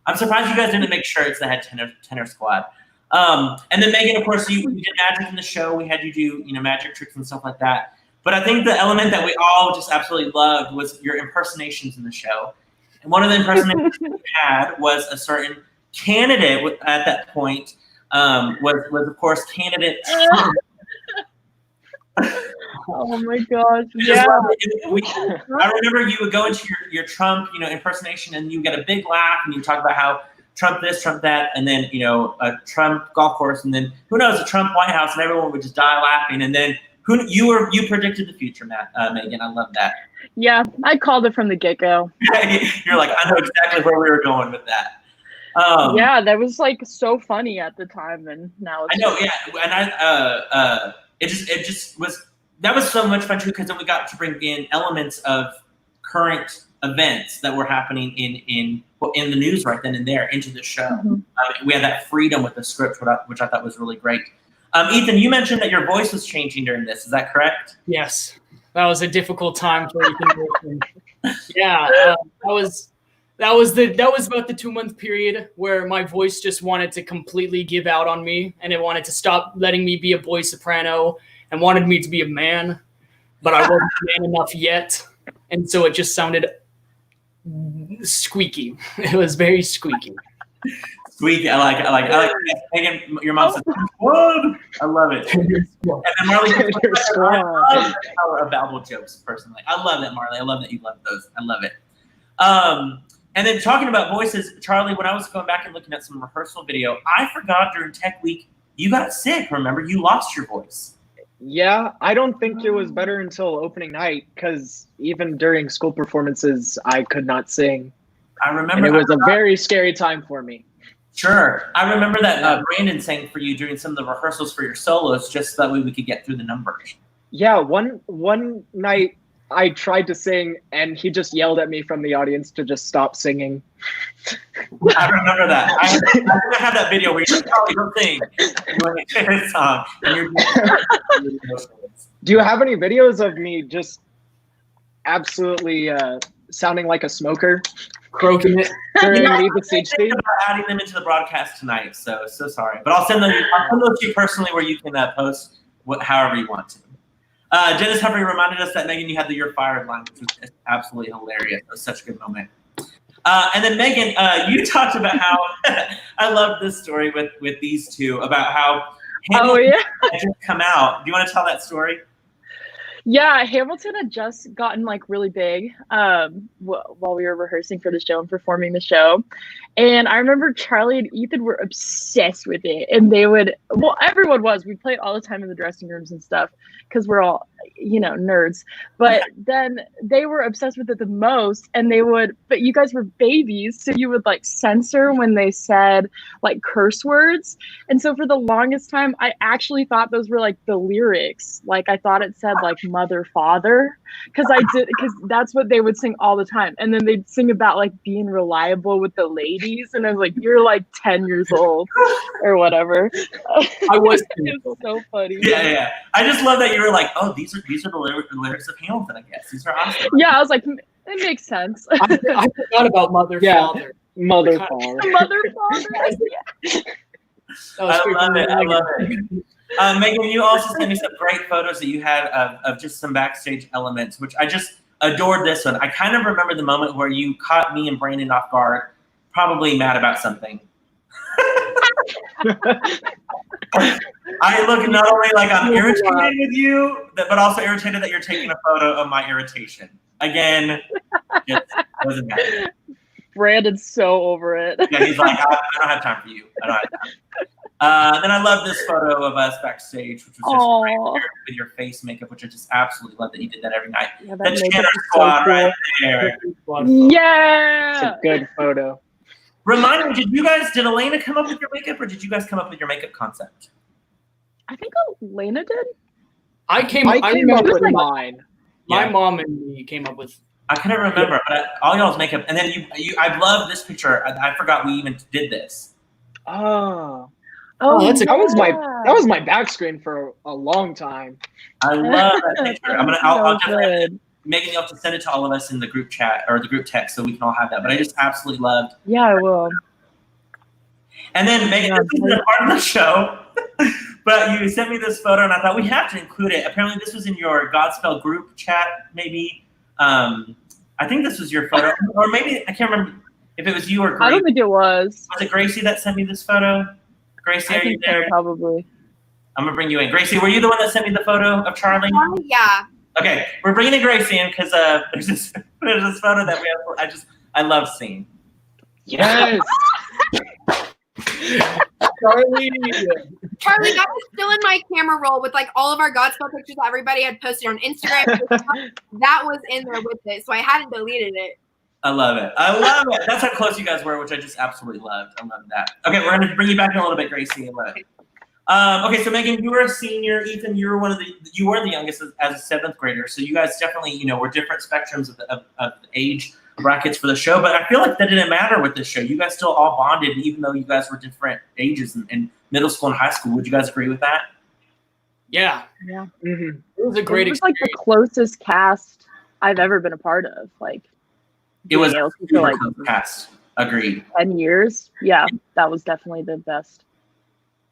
I'm surprised you guys didn't make shirts that had tenor squad. And then Megan, of course, you did magic in the show. We had you do magic tricks and stuff like that. But I think the element that we all just absolutely loved was your impersonations in the show. And one of the impersonations you had was a certain candidate at that point. Was of course candidate. Oh my gosh! Yeah. I remember you would go into your Trump, impersonation, and you get a big laugh, and you talk about how Trump this, Trump that, and then a Trump golf course, and then who knows, a Trump White House, and everyone would just die laughing. And then you predicted the future, Megan. I love that. Yeah, I called it from the get-go. You're like, I know exactly where we were going with that. Yeah, that was like so funny at the time, and now it's I know, yeah, and it just was, that was so much fun too, because then we got to bring in elements of current events that were happening in the news right then and there into the show. Mm-hmm. We had that freedom with the script, which I thought was really great. Ethan, you mentioned that your voice was changing during this. Is that correct? Yes, that was a difficult time for Ethan. Yeah, that was about the 2-month period where my voice just wanted to completely give out on me, and it wanted to stop letting me be a boy soprano and wanted me to be a man, but I wasn't man enough yet, and so it just sounded squeaky. It was very squeaky. Squeaky, I like it. Megan, your mom said, "Squad." I love it. And then Marley, I love the power of Babel jokes personally. I love that, Marley. I love that you love those. I love it. And then talking about voices, Charlie, when I was going back and looking at some rehearsal video, I forgot during Tech Week, you got sick, remember? You lost your voice. Yeah, I don't think it was better until opening night, because even during school performances, I could not sing. I remember. And it was a very scary time for me. Sure. I remember that Brandon sang for you during some of the rehearsals for your solos, just so that way we could get through the numbers. Yeah, one night, I tried to sing, and he just yelled at me from the audience to just stop singing. I remember that. I have that video where you're like, "Oh, you don't sing." You song, and you're Do you have any videos of me just absolutely sounding like a smoker? Croaking it. During I'm the stage scene? about adding them into the broadcast tonight, so sorry. But I'll send those to you personally where you can post however you want to. Dennis Humphrey reminded us that, Megan, you had the "You're Fired" line, which was absolutely hilarious. It was such a good moment. And then Megan, you talked about how I love this story with these two about how Hamilton had just come out. Do you want to tell that story? Yeah, Hamilton had just gotten like really big while we were rehearsing for the show and performing the show. And I remember Charlie and Ethan were obsessed with it. And everyone was. We played all the time in the dressing rooms and stuff because we're all, nerds. But then they were obsessed with it the most. And but you guys were babies. So you would like censor when they said like curse words. And so for the longest time, I actually thought those were like the lyrics. Like I thought it said like mother, father, because that's what they would sing all the time. And then they'd sing about like being reliable with the ladies, and I was like, you're like 10 years old or whatever. I was It's so funny. Yeah. I just love that you were like, oh, these are the lyrics of Hamilton, I guess. These are awesome. Yeah, I was like, it makes sense. I forgot about mother, father. Mother, father. Mother, father. I love it. Megan, you also sent me some great photos that you had of just some backstage elements, which I just adored this one. I kind of remember the moment where you caught me and Brandon off guard, probably mad about something. I look not only like I'm irritated with you, but also irritated that you're taking a photo of my irritation. Again, just doesn't matter. Brandon's so over it. Yeah, he's like, I don't have time for you. I don't have time. Then I love this photo of us backstage, which was just great with your face makeup, which I just absolutely love that you did that every night. Yeah, the Channer Squad right there. Yeah. It's a good photo. Remind me, did Elena come up with your makeup, or did you guys come up with your makeup concept? I think Elena did. I came up with like, mine. My mom and me came up with. I couldn't remember, but all y'all's makeup, and then you. I love this picture. I forgot we even did this. Oh, that was my back screen for a long time. I love that picture. I'll definitely, Megan, you'll have to send it to all of us in the group chat or the group text so we can all have that. But I just absolutely loved. Yeah, I will. And then Megan, this isn't a part of the show, but you sent me this photo, and I thought we have to include it. Apparently, this was in your Godspell group chat, maybe. I think this was your photo, or maybe I can't remember if it was you or Gracie. I don't think it was. Was it Gracie that sent me this photo? Gracie, are you there? So, probably. I'm gonna bring you in. Gracie, were you the one that sent me the photo of Charlie? Yeah. Okay, we're bringing in Gracie in because there's this photo that we have. I love seeing. Yes. Charlie, that was still in my camera roll with like all of our Godspell pictures that everybody had posted on Instagram. That was in there with it, so I hadn't deleted it. I love it. I love it. That's how close you guys were, which I just absolutely loved. I love that. Okay, we're gonna bring you back in a little bit, Gracie. Okay, so Megan, you were a senior. Ethan, you were the youngest as a seventh grader. So you guys definitely, were different spectrums of the age brackets for the show. But I feel like that didn't matter with this show. You guys still all bonded, even though you guys were different ages in middle school and high school. Would you guys agree with that? Yeah. Yeah. Mm-hmm. It was a great experience. Like the closest cast I've ever been a part of. Like it was for like cast. Agreed. 10 years. Yeah, that was definitely the best.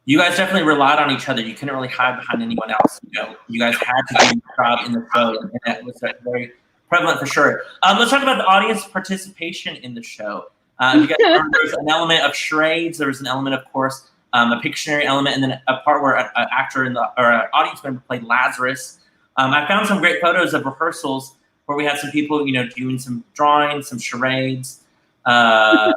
You guys definitely relied on each other. You couldn't really hide behind anyone else. You guys had to do your job in the show, and that was very prevalent for sure. Let's talk about the audience participation in the show. You guys remember there's an element of charades. There was an element, of course, a Pictionary element, and then a part where an actor or an audience member played Lazarus. I found some great photos of rehearsals where we had some people, doing some drawings, some charades. That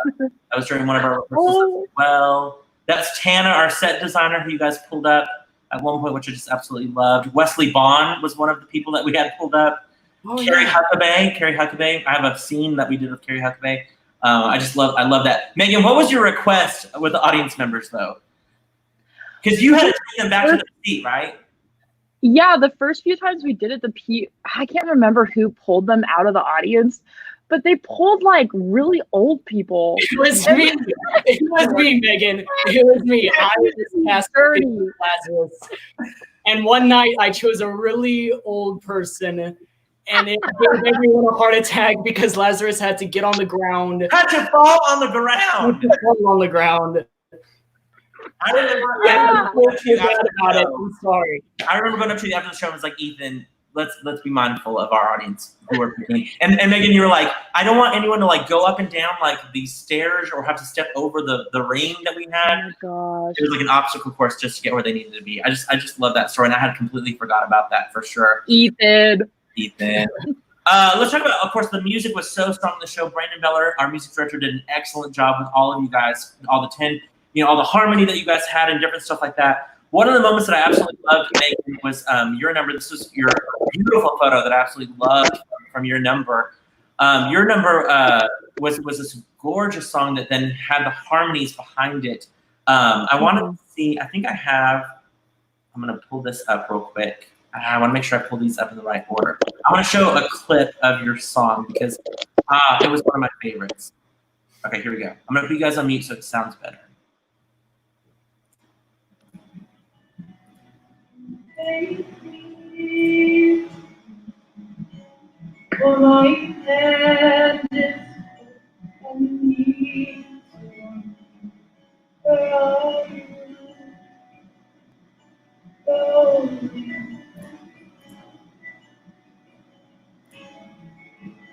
was during one of our rehearsals as well. That's Tana, our set designer, who you guys pulled up at one point, which I just absolutely loved. Wesley Bond was one of the people that we had pulled up. Carrie Huckabee. I have a scene that we did with Carrie Huckabee. I love that. Megan, what was your request with the audience members, though? Because you had to take them back to the seat, right? Yeah, the first few times we did it, I can't remember who pulled them out of the audience, but they pulled like really old people. It was me. It was me, Megan. It was me. I was past 30 Lazarus. And one night I chose a really old person, and it gave everyone a heart attack because Lazarus had to get on the ground. Had to fall on the ground. I remember I'm sorry. I remember going up to you after the show and was like, Ethan, let's be mindful of our audience who are beginning. And Megan, you were like, I don't want anyone to like go up and down like these stairs or have to step over the ring that we had. Oh my gosh. It was like an obstacle course just to get where they needed to be. I just love that story, and I had completely forgot about that for sure. Ethan. Let's talk about, of course, the music was so strong in the show. Brandon Beller, our music director, did an excellent job with all of you guys, all the 10, all the harmony that you guys had and different stuff like that. One of the moments that I absolutely loved, Megan, was your number. This was your beautiful photo that I absolutely loved from your number. Your number was this gorgeous song that then had the harmonies behind it. I wanted to see, I think I'm going to pull this up real quick. I want to make sure I pull these up in the right order. I want to show a clip of your song because it was one of my favorites. Okay, here we go. I'm going to put you guys on mute so it sounds better.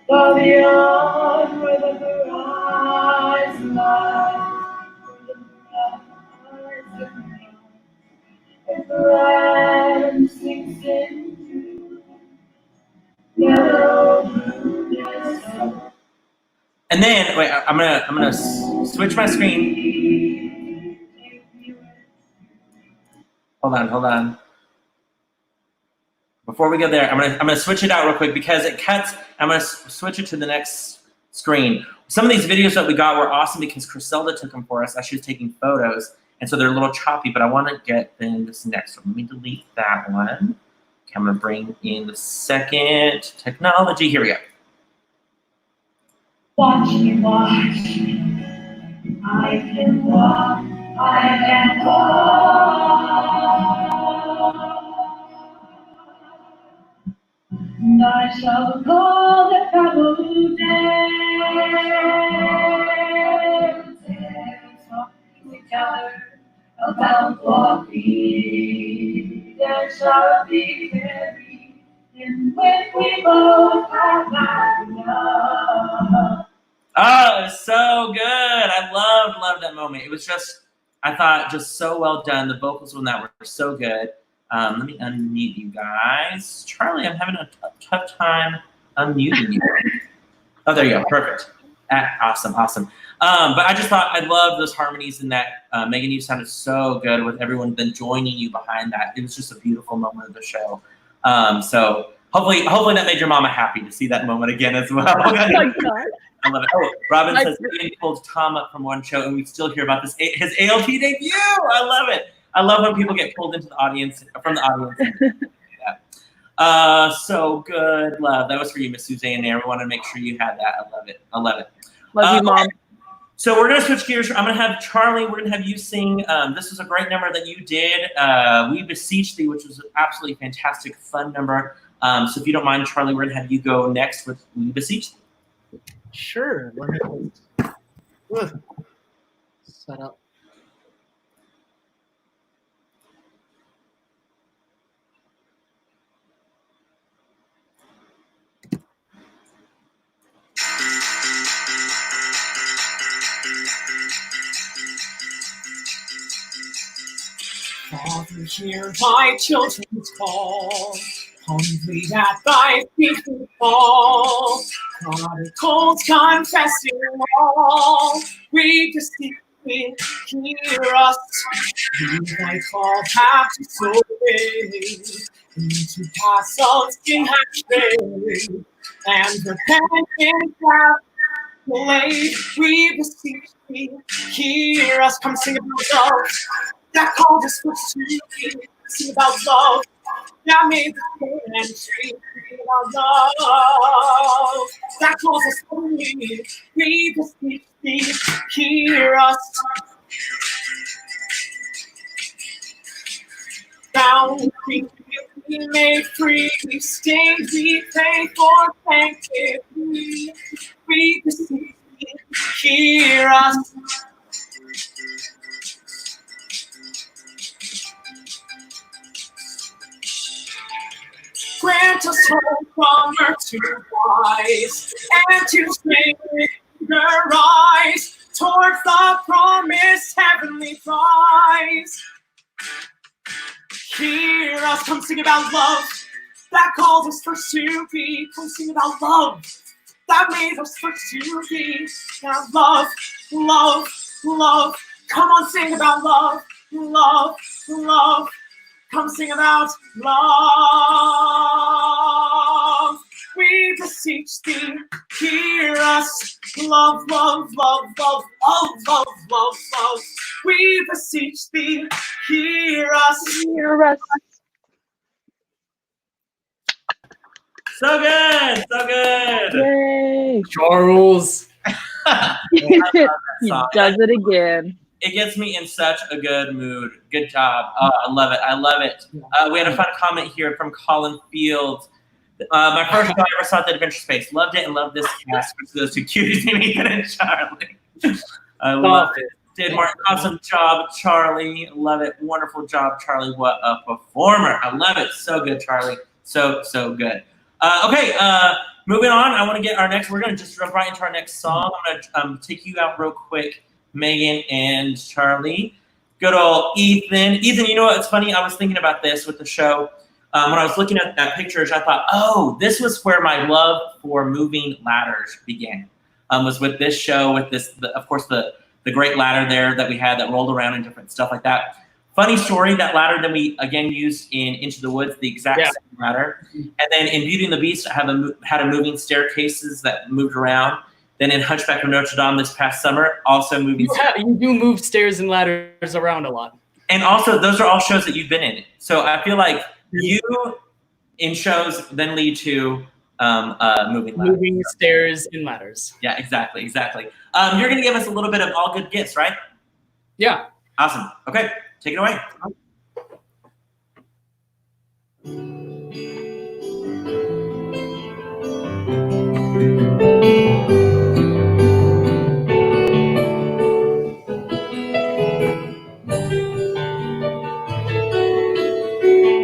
Far beyond where the horizon lies, where the land sinks into yellow blueness. And then wait, I'm gonna switch my screen. Hold on. Before we go there, I'm gonna switch it out real quick because it cuts. I'm gonna switch it to the next screen. Some of these videos that we got were awesome because Griselda took them for us as she was taking photos, and so they're a little choppy. But I want to get then this next one. Let me delete that one. Okay, I'm gonna bring in the second technology. Here we go. Watch me, watch. I can walk, I can walk. And I shall call the travel dance. Talking together about walking. There shall be merry, and when we both have had enough. Oh, it's so good. I loved that moment. It was just, I thought, just so well done. The vocals on that were so good. Let me unmute you guys. Charlie, I'm having a tough time unmuting you. Oh, there you go. Perfect. Awesome. But I just thought, I love those harmonies in that. Megan, you sounded so good with everyone then joining you behind that. It was just a beautiful moment of the show. So hopefully that made your mama happy to see that moment again as well. Oh my God. I love it. Oh, Robin says he pulled Tom up from one show, and we still hear about his ALT debut. I love it. I love when people get pulled into the audience from the audience. So good, love. That was for you, Miss Suzanne. There, we want to make sure you had that. I love it. Love you, Mom. Okay. So we're gonna switch gears. I'm gonna have Charlie. We're gonna have you sing. This was a great number that you did. We Beseech Thee, which was an absolutely fantastic, fun number. So if you don't mind, Charlie, we're gonna have you go next with We Beseech Thee. Sure. Let me set up. Father, hear thy children's call. Humbly at thy feet we fall. Prodigals confessing all. We beseech thee, hear us. We thy call have disobeyed. Into paths of sin have strayed. And repentance have delayed. We beseech thee, hear us. Come sing about love. That called us for to sing about love. That made the good and free. Sing about love. That calls us for me. We beseech thee, hear us. Bound, we made free. Stained, we pay for thanksgiving. We beseech thee, hear us. Grant us hope from earth to rise, and to strengthen rise towards the promised heavenly prize. Hear us, come sing about love that calls us first to be. Come sing about love that made us first to be. Now love, love, love. Come on, sing about love, love, love. Come sing about love. We beseech thee, hear us. Love, love, love, love, love, love, love, love. We beseech thee, hear us. Hear us. So good, so good. Yay. Charles. He does it again. It gets me in such a good mood. Good job. I love it. I love it. We had a fun comment here from Colin Fields. My first time I ever saw at the Adventure Space. Loved it and loved this cast. Those two cuties, Ethan and Charlie. I love it. Did Martin, awesome job, Charlie. Love it. Wonderful job, Charlie. What a performer. I love it. So good, Charlie. So good. Okay, moving on. I want to get our next, we're going to just jump right into our next song. I'm going to take you out real quick, Megan and Charlie. Good old Ethan. Ethan, you know what's funny? I was thinking about this with the show. When I was looking at pictures, I thought, oh, this was where my love for moving ladders began. Was with this show, with this, of course, the great ladder there that we had that rolled around and different stuff like that. Funny story, that ladder that we, again, used in Into the Woods, the exact same ladder. And then in Beauty and the Beast, I had a moving staircases that moved around. Then in Hunchback of Notre Dame this past summer, also moving You do move stairs and ladders around a lot. And also, those are all shows that you've been in. So I feel like you in shows then lead to moving ladders. Moving stairs and ladders. Yeah, exactly. You're going to give us a little bit of all good gifts, right? Yeah. Awesome. Okay, take it away.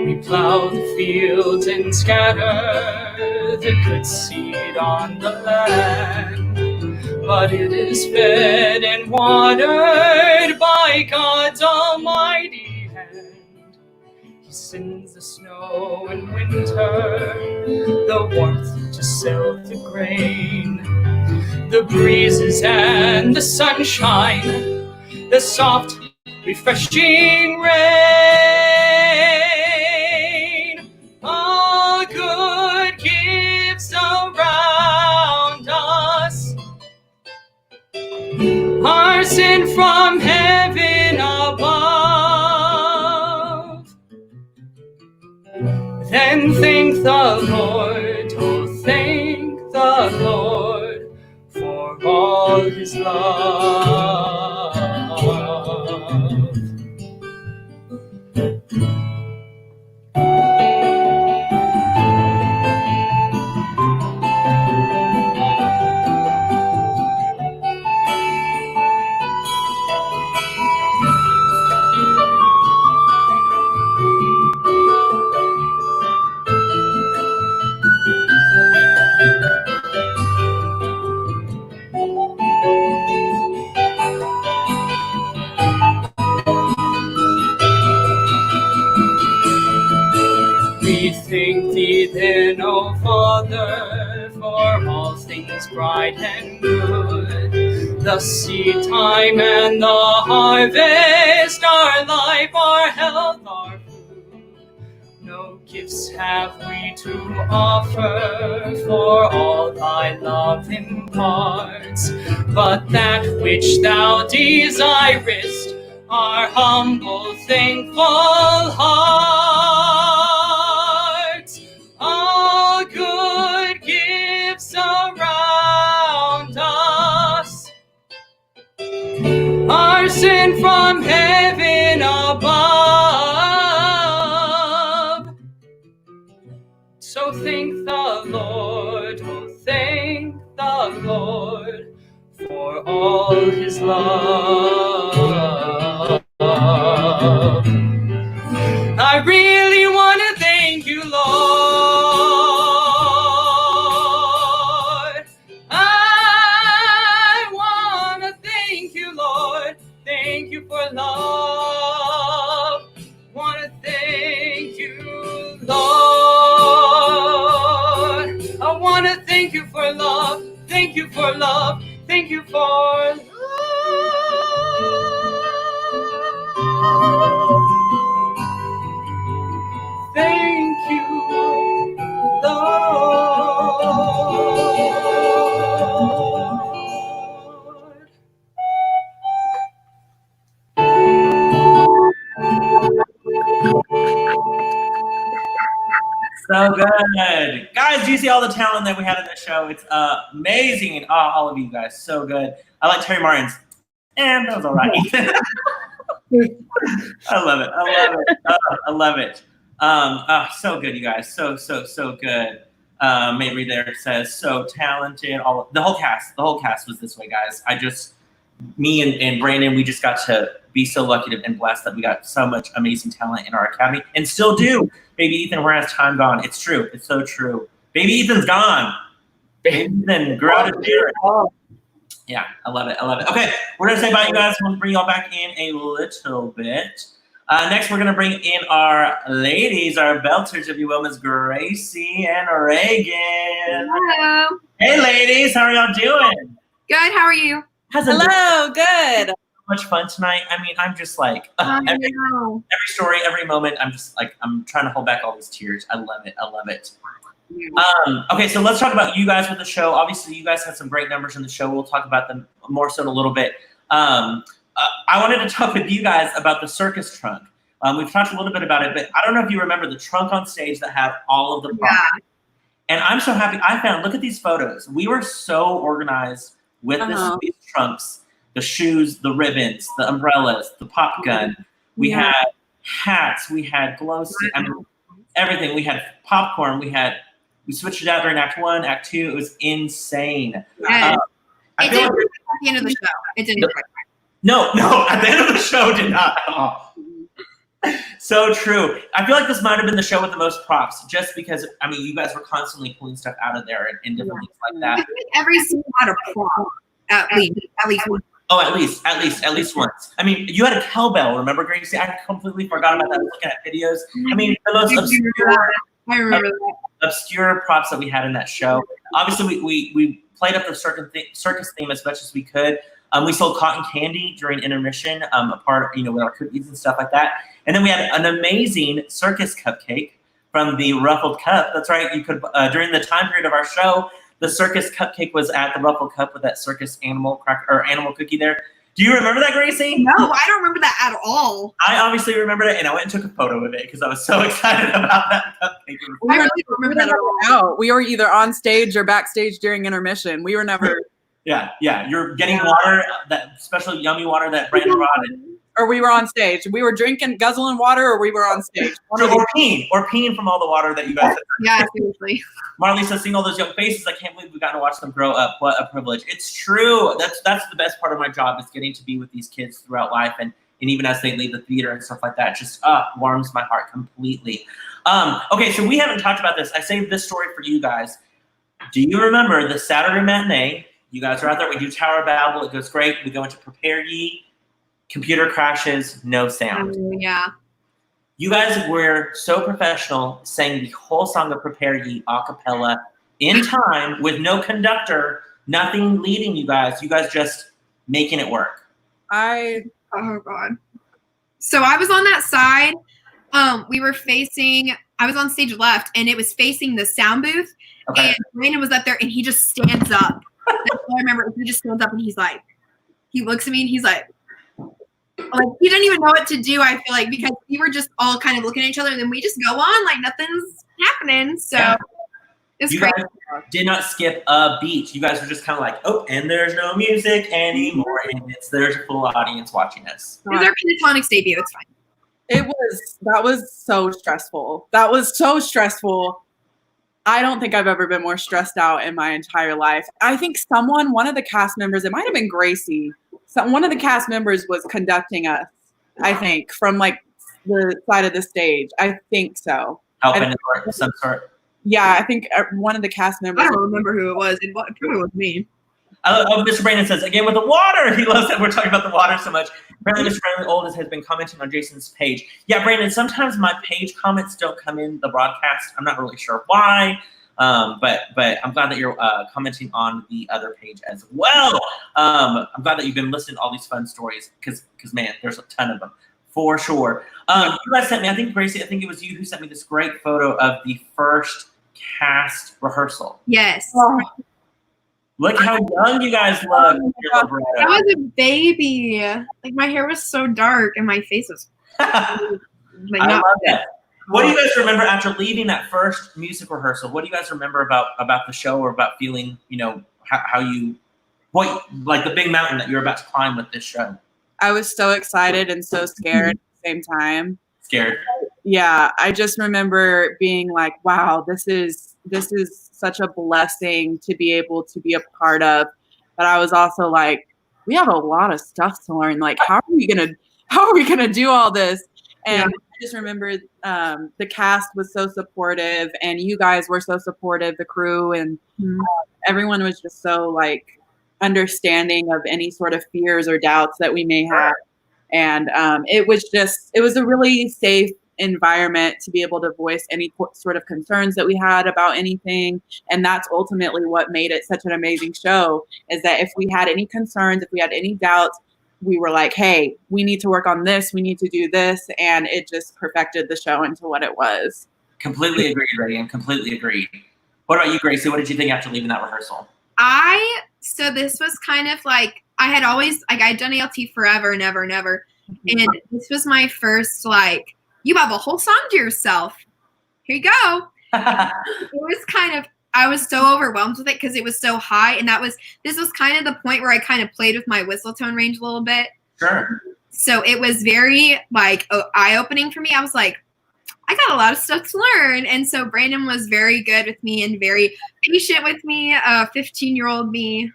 We plow the fields and scatter the good seed on the land, but it is fed and watered by God's almighty hand. He sends the snow in winter, the warmth to sow the grain, the breezes and the sunshine, the soft, refreshing rain. All good gifts around us are sent from heaven above. Then thank the Lord, oh thank the Lord for all his love. We thank thee then, O Father, for all things bright and good, the seed time and the harvest, our life, our health, our food. No gifts have we to offer, for all thy love imparts, but that which thou desirest, our humble, thankful hearts. All good gifts around us are sent from heaven above. So thank the Lord, oh thank the Lord for all his love. I really want to thank you, Lord. I want to thank you, Lord. Thank you for love. Want to thank you, Lord. I want to thank you for love. Thank you for love. Thank you for love. Thank you, Lord. So good. Guys, do you see all the talent that we had in this show? It's amazing. Oh, all of you guys, so good. I like Terry Martin's. And that was all right. I love it. I love it. So good, you guys. So good. Mabry there says, so talented. The whole cast was this way, guys. Me and Brandon, we just got to be so lucky and blessed that we got so much amazing talent in our academy and still do. Baby Ethan, where has time gone? It's true. It's so true. Baby Ethan's gone. Baby Ethan grew out of spirit. Yeah, I love it. I love it. Okay, we're gonna say bye, you guys. We'll bring y'all back in a little bit. Next, we're gonna bring in our ladies, our belters, if you will, Miss Gracie and Reagan. Hello. Hey, ladies, how are y'all doing? Good. How are you? Hello. Good. So much fun tonight. I mean, I'm just like every story, every moment. I'm just like I'm trying to hold back all these tears. I love it. I love it. Okay, so let's talk about you guys with the show. Obviously, you guys had some great numbers in the show. We'll talk about them more so in a little bit. I wanted to talk with you guys about the circus trunk. We've talked a little bit about it, but I don't know if you remember the trunk on stage that had all of the props. Yeah. And I'm so happy. Look at these photos. We were so organized with these trunks, the shoes, the ribbons, the umbrellas, the pop gun. We had hats. We had glow sticks. I mean, everything. We had popcorn. We switched it out during Act 1, Act 2. It was insane. Yes. It didn't at the end of the show. It didn't. No, at the end of the show did not at all. So true. I feel like this might have been the show with the most props, just because, I mean, you guys were constantly pulling stuff out of there and different things like that. I think every scene had a prop, at least one. Oh, at least once. I mean, you had a cowbell, remember, Gracie? I completely forgot about that. I was looking at videos. I mean, the most obscure props that we had in that show. Obviously, we played up the circus theme as much as we could. We sold cotton candy during intermission, a part, with our cookies and stuff like that. And then we had an amazing circus cupcake from the Ruffled Cup. That's right. You could during the time period of our show, the circus cupcake was at the Ruffled Cup with that circus animal cookie there. Do you remember that, Gracie? No, I don't remember that at all. I obviously remembered it, and I went and took a photo of it because I was so excited about that cupcake. I really don't remember that at all. We were either on stage or backstage during intermission. We were never. Yeah. You're getting water, that special yummy water that Brandon brought. Or we were on stage. We were guzzling water, or we were on stage. Or peeing from all the water that you guys had. Yeah, seriously. Marlisa's seeing all those young faces. I can't believe we got to watch them grow up. What a privilege. It's true. That's the best part of my job, is getting to be with these kids throughout life, and even as they leave the theater and stuff like that. Just warms my heart completely. Okay, so we haven't talked about this. I saved this story for you guys. Do you remember the Saturday matinee? You guys are out there. We do Tower of Babel. It goes great. We go into Prepare Ye. Computer crashes. No sound. Yeah. You guys were so professional, sang the whole song of Prepare Ye a cappella in time with no conductor, nothing leading you guys. You guys just making it work. Oh God. So I was on that side. I was on stage left, and it was facing the sound booth. Okay. And Brandon was up there, and he just stands up. That's all I remember. He just stands up, and he looks at me, and he's like he didn't even know what to do, I feel like, because we were just all kind of looking at each other, and then we just go on like nothing's happening. So it's you great. Guys did not skip a beat. You guys were just kind of like, oh, and there's no music anymore, and there's a full audience watching us. It's our Pentatonics debut. It's fine. That was so stressful. I don't think I've ever been more stressed out in my entire life. I think one of the cast members, it might have been Gracie, one of the cast members was conducting us, I think, from like the side of the stage. I think so. Helping of some sort. Yeah, I think one of the cast members. I don't remember who it was. It probably was me. Mr. Brandon says, again with the water. He loves that we're talking about the water so much. Apparently, Mr. Brandon Oldest has been commenting on Jason's page. Yeah, Brandon, sometimes my page comments don't come in the broadcast. I'm not really sure why. But I'm glad that you're commenting on the other page as well. I'm glad that you've been listening to all these fun stories because man, there's a ton of them for sure. You guys sent me, I think Gracie, I think it was you who sent me this great photo of the first cast rehearsal. Yes. Oh. Look how young you guys look. I was a baby. Like my hair was so dark and my face was I love that. What do you guys remember after leaving that first music rehearsal? What do you guys remember about the show, or about feeling, how like the big mountain that you're about to climb with this show? I was so excited and so scared at the same time. Scared? Yeah, I just remember being like, wow, this is such a blessing to be able to be a part of. But I was also like, we have a lot of stuff to learn. Like, how are we gonna do all this? And I just remember the cast was so supportive, and you guys were so supportive, the crew, and everyone was just so like understanding of any sort of fears or doubts that we may have. And it was a really safe environment to be able to voice any sort of concerns that we had about anything. And that's ultimately what made it such an amazing show, is that if we had any concerns, if we had any doubts, we were like, hey, we need to work on this, we need to do this. And it just perfected the show into what it was. Completely agreed, Radian. Completely agreed. What about you, Gracie? What did you think after leaving that rehearsal? So this was kind of like, I had always, like, I'd done ALT forever and ever and ever. And this was my first, like, you have a whole song to yourself. Here you go. It was kind of, I was so overwhelmed with it because it was so high. And this was kind of the point where I kind of played with my whistle tone range a little bit. Sure. So it was very, like, eye-opening for me. I was like, I got a lot of stuff to learn. And so Brandon was very good with me and very patient with me, 15-year-old me,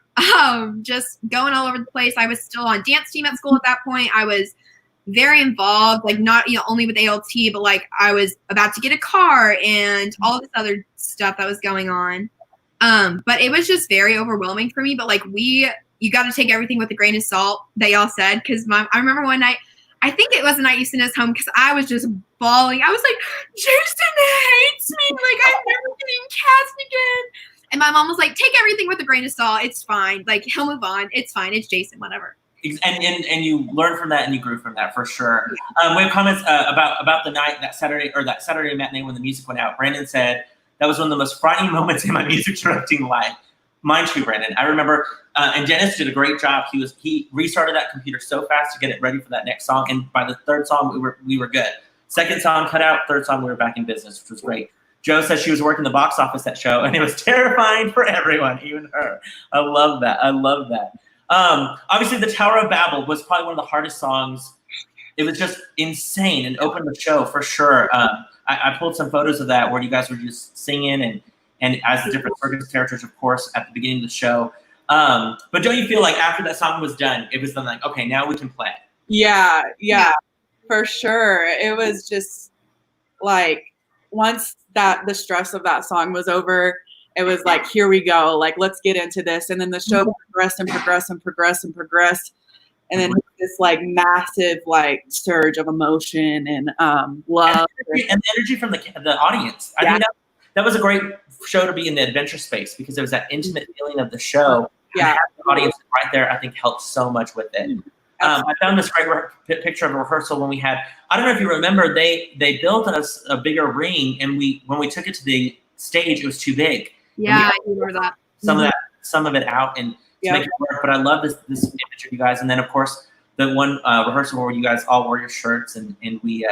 just going all over the place. I was still on dance team at school at that point. I was very involved, like not only with ALT, but like I was about to get a car and all this other stuff that was going on. But it was just very overwhelming for me. But like you got to take everything with a grain of salt, they all said, because I remember one night, I think it was the night you sent us home, because I was just bawling. I was like, Jason hates me. Like, I'm never getting cast again. And my mom was like, take everything with a grain of salt. It's fine. Like, he'll move on. It's fine. It's Jason, whatever. And you learned from that and you grew from that for sure. We have comments about the night, that Saturday matinee when the music went out. Brandon said, that was one of the most frightening moments in my music directing life. Mine too, Brandon. I remember, and Dennis did a great job. He restarted that computer so fast to get it ready for that next song. And by the third song, we were good. Second song cut out, third song, we were back in business, which was great. Joe says she was working the box office that show, and it was terrifying for everyone, even her. I love that. Obviously, the Tower of Babel was probably one of the hardest songs. It was just insane and opened the show for sure. I pulled some photos of that where you guys were just singing and as the different circus characters, of course, at the beginning of the show. But don't you feel like after that song was done, it was then like, okay, now we can play? Yeah, for sure. It was just like, once the stress of that song was over, it was like, here we go. Like, let's get into this. And then the show progressed and progressed and progressed and progressed. And then this like massive like surge of emotion and love. And energy from the audience. I think that was a great show to be in the adventure space, because there was that intimate feeling of the show. Yeah. The audience right there, I think, helped so much with it. I found this great picture of a rehearsal when we had, I don't know if you remember, they built us a bigger ring, and when we took it to the stage, it was too big. Yeah, I remember that. Some of it out and to make it work. But I love this image of you guys. And then, of course, the one rehearsal where you guys all wore your shirts and we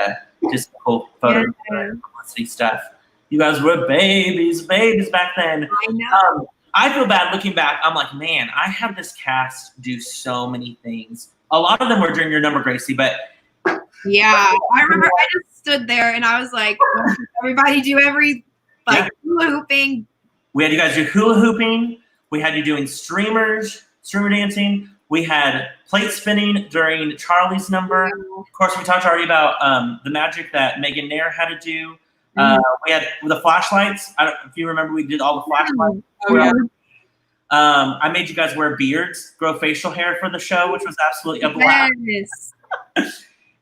just cool photos, publicity stuff. You guys were babies back then. I know. I feel bad looking back. I'm like, man, I have this cast do so many things. A lot of them were during your number, Gracie, but yeah, I remember I just stood there and I was like, everybody do hula hooping. We had you guys do hula hooping. We had you doing streamer dancing. We had plate spinning during Charlie's number. Of course, we talked already about the magic that Megan Nair had to do. We had the flashlights. I don't know if you remember, we did all the flashlights. I made you guys wear beards, grow facial hair for the show, which was absolutely a blast. Yes.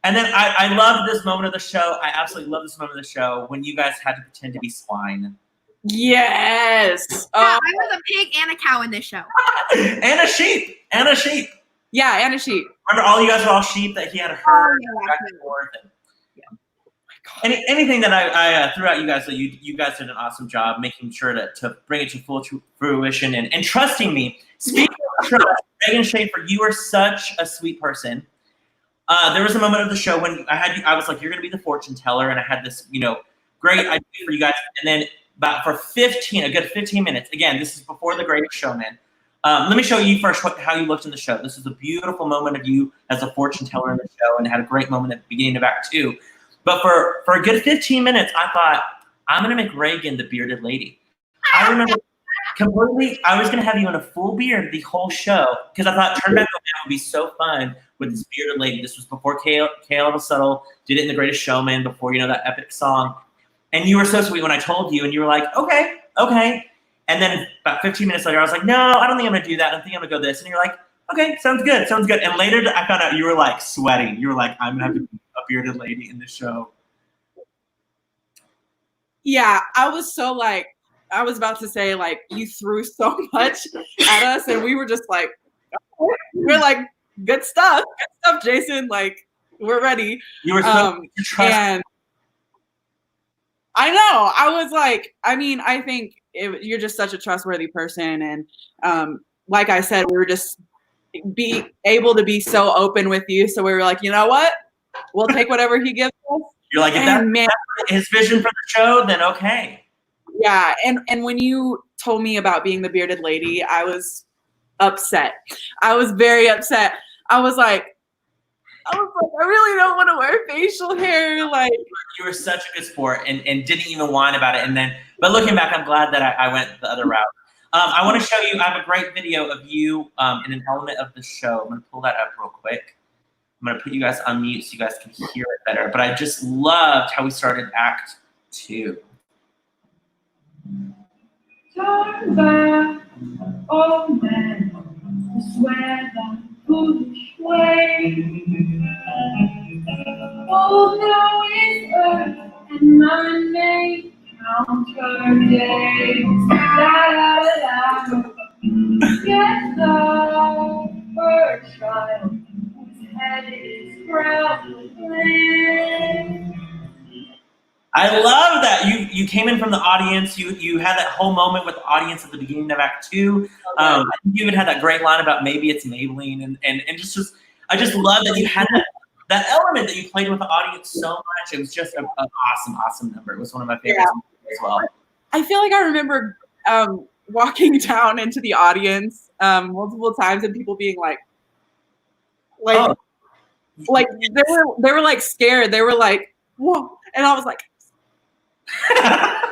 And then I love this moment of the show. I absolutely love this moment of the show when you guys had to pretend to be swine. Yes. Yeah, I was a pig and a cow in this show. And a sheep. Yeah, and a sheep. Remember, all you guys were all sheep that he had heard back and forth. Anything that I threw at you guys, that you guys did an awesome job making sure to bring it to full fruition and trusting me. Speaking of trust, Megan Schaefer, you are such a sweet person. There was a moment of the show when I was like, you're going to be the fortune teller, and I had this, great idea for you guys. And then for a good 15 minutes, again, this is before The Greatest Showman. Let me show you first how you looked in the show. This is a beautiful moment of you as a fortune teller in the show, and had a great moment at the beginning of Act 2. But for a good 15 minutes, I thought, I'm going to make Reagan the bearded lady. I remember completely, I was going to have you in a full beard the whole show, because I thought Turn Back the Man would be so fun with this bearded lady. This was before Caleb Settle did it in The Greatest Showman, before, that epic song. And you were so sweet when I told you, and you were like, okay. And then about 15 minutes later, I was like, no, I don't think I'm gonna do that. I think I'm gonna go this. And you're like, okay, sounds good. And later I found out you were like sweating. You were like, I'm gonna have to be a bearded lady in the show. Yeah, I was so like, I was about to say like, you threw so much at us, and we were just like, we're like, good stuff, Jason. Like, we're ready. You were so and I know. I was like, I mean, I think you're just such a trustworthy person, and like I said, we were just be able to be so open with you. So we were like, you know what? We'll take whatever he gives us. You're like, if that's his vision for the show, then okay. Yeah, and when you told me about being the bearded lady, I was upset. I was very upset. I was like, I really don't want to wear facial hair. Like, you were such a good sport and didn't even whine about it. And then, but looking back, I'm glad that I went the other route. I want to show you. I have a great video of you in an element of the show. I'm gonna pull that up real quick. I'm gonna put you guys on mute so you guys can hear it better. But I just loved how we started Act 2. Turn back, oh man, I swear that foolish way. Oh, now it's earth and my name, count her days. La la la. Yes, thou her child, whose head is crowned with flame. I love that you came in from the audience. You had that whole moment with the audience at the beginning of Act 2. I think you even had that great line about maybe it's Maybelline, and just I just love that you had that element that you played with the audience so much. It was just an awesome number. It was one of my favorites as well. I feel like I remember walking down into the audience multiple times and people being like they were like scared. They were like, whoa, and I was like. I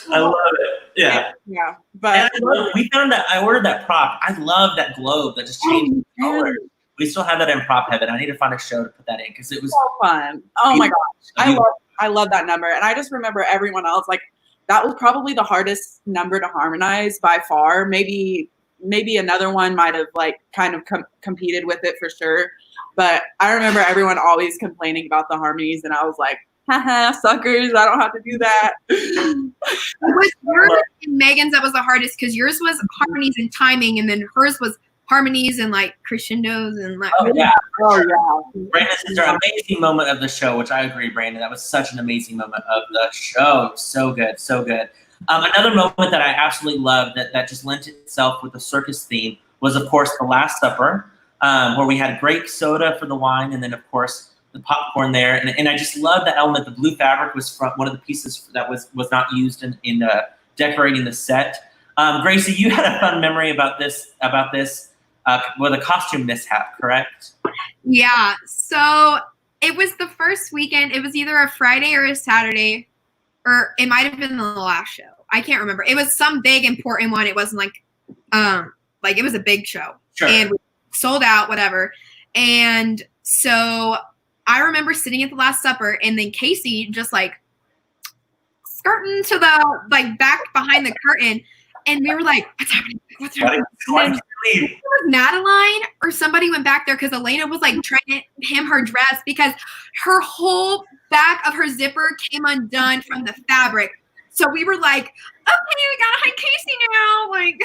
love it. Yeah. Yeah. But we found that I ordered that prop. I love that globe that just changed color. We still have that in prop heaven. I need to find a show to put that in because it was so fun. Oh my gosh. I love that number. And I just remember everyone else, like that was probably the hardest number to harmonize by far. Maybe another one might have like kind of competed with it for sure. But I remember everyone always complaining about the harmonies, and I was like, haha, suckers, I don't have to do that. Was yours and Megan's that was the hardest because yours was harmonies and timing, and then hers was harmonies and like crescendos and like. Oh yeah. Brandon's sister, amazing moment of the show, which I agree, Brandon. That was such an amazing moment of the show. So good, so good. Another moment that I absolutely loved that just lent itself with the circus theme was, of course, the Last Supper, where we had grape soda for the wine, and then of course the popcorn there, and I just love that element. The blue fabric was from one of the pieces that was not used in decorating the set. Gracie, you had a fun memory about this with a costume mishap, correct? Yeah. So it was the first weekend. It was either a Friday or a Saturday, or it might have been the last show. I can't remember. It was some big important one. It wasn't like it was a big show. Sure. And we sold out, whatever. And so I remember sitting at the Last Supper, and then Casey just like skirting to the like back behind the curtain, and we were like, "What's happening? What's happening?" It was Madeline or somebody went back there because Elena was like trying to hem her dress because her whole back of her zipper came undone from the fabric. So we were like, "Okay, we gotta hide Casey now." Like,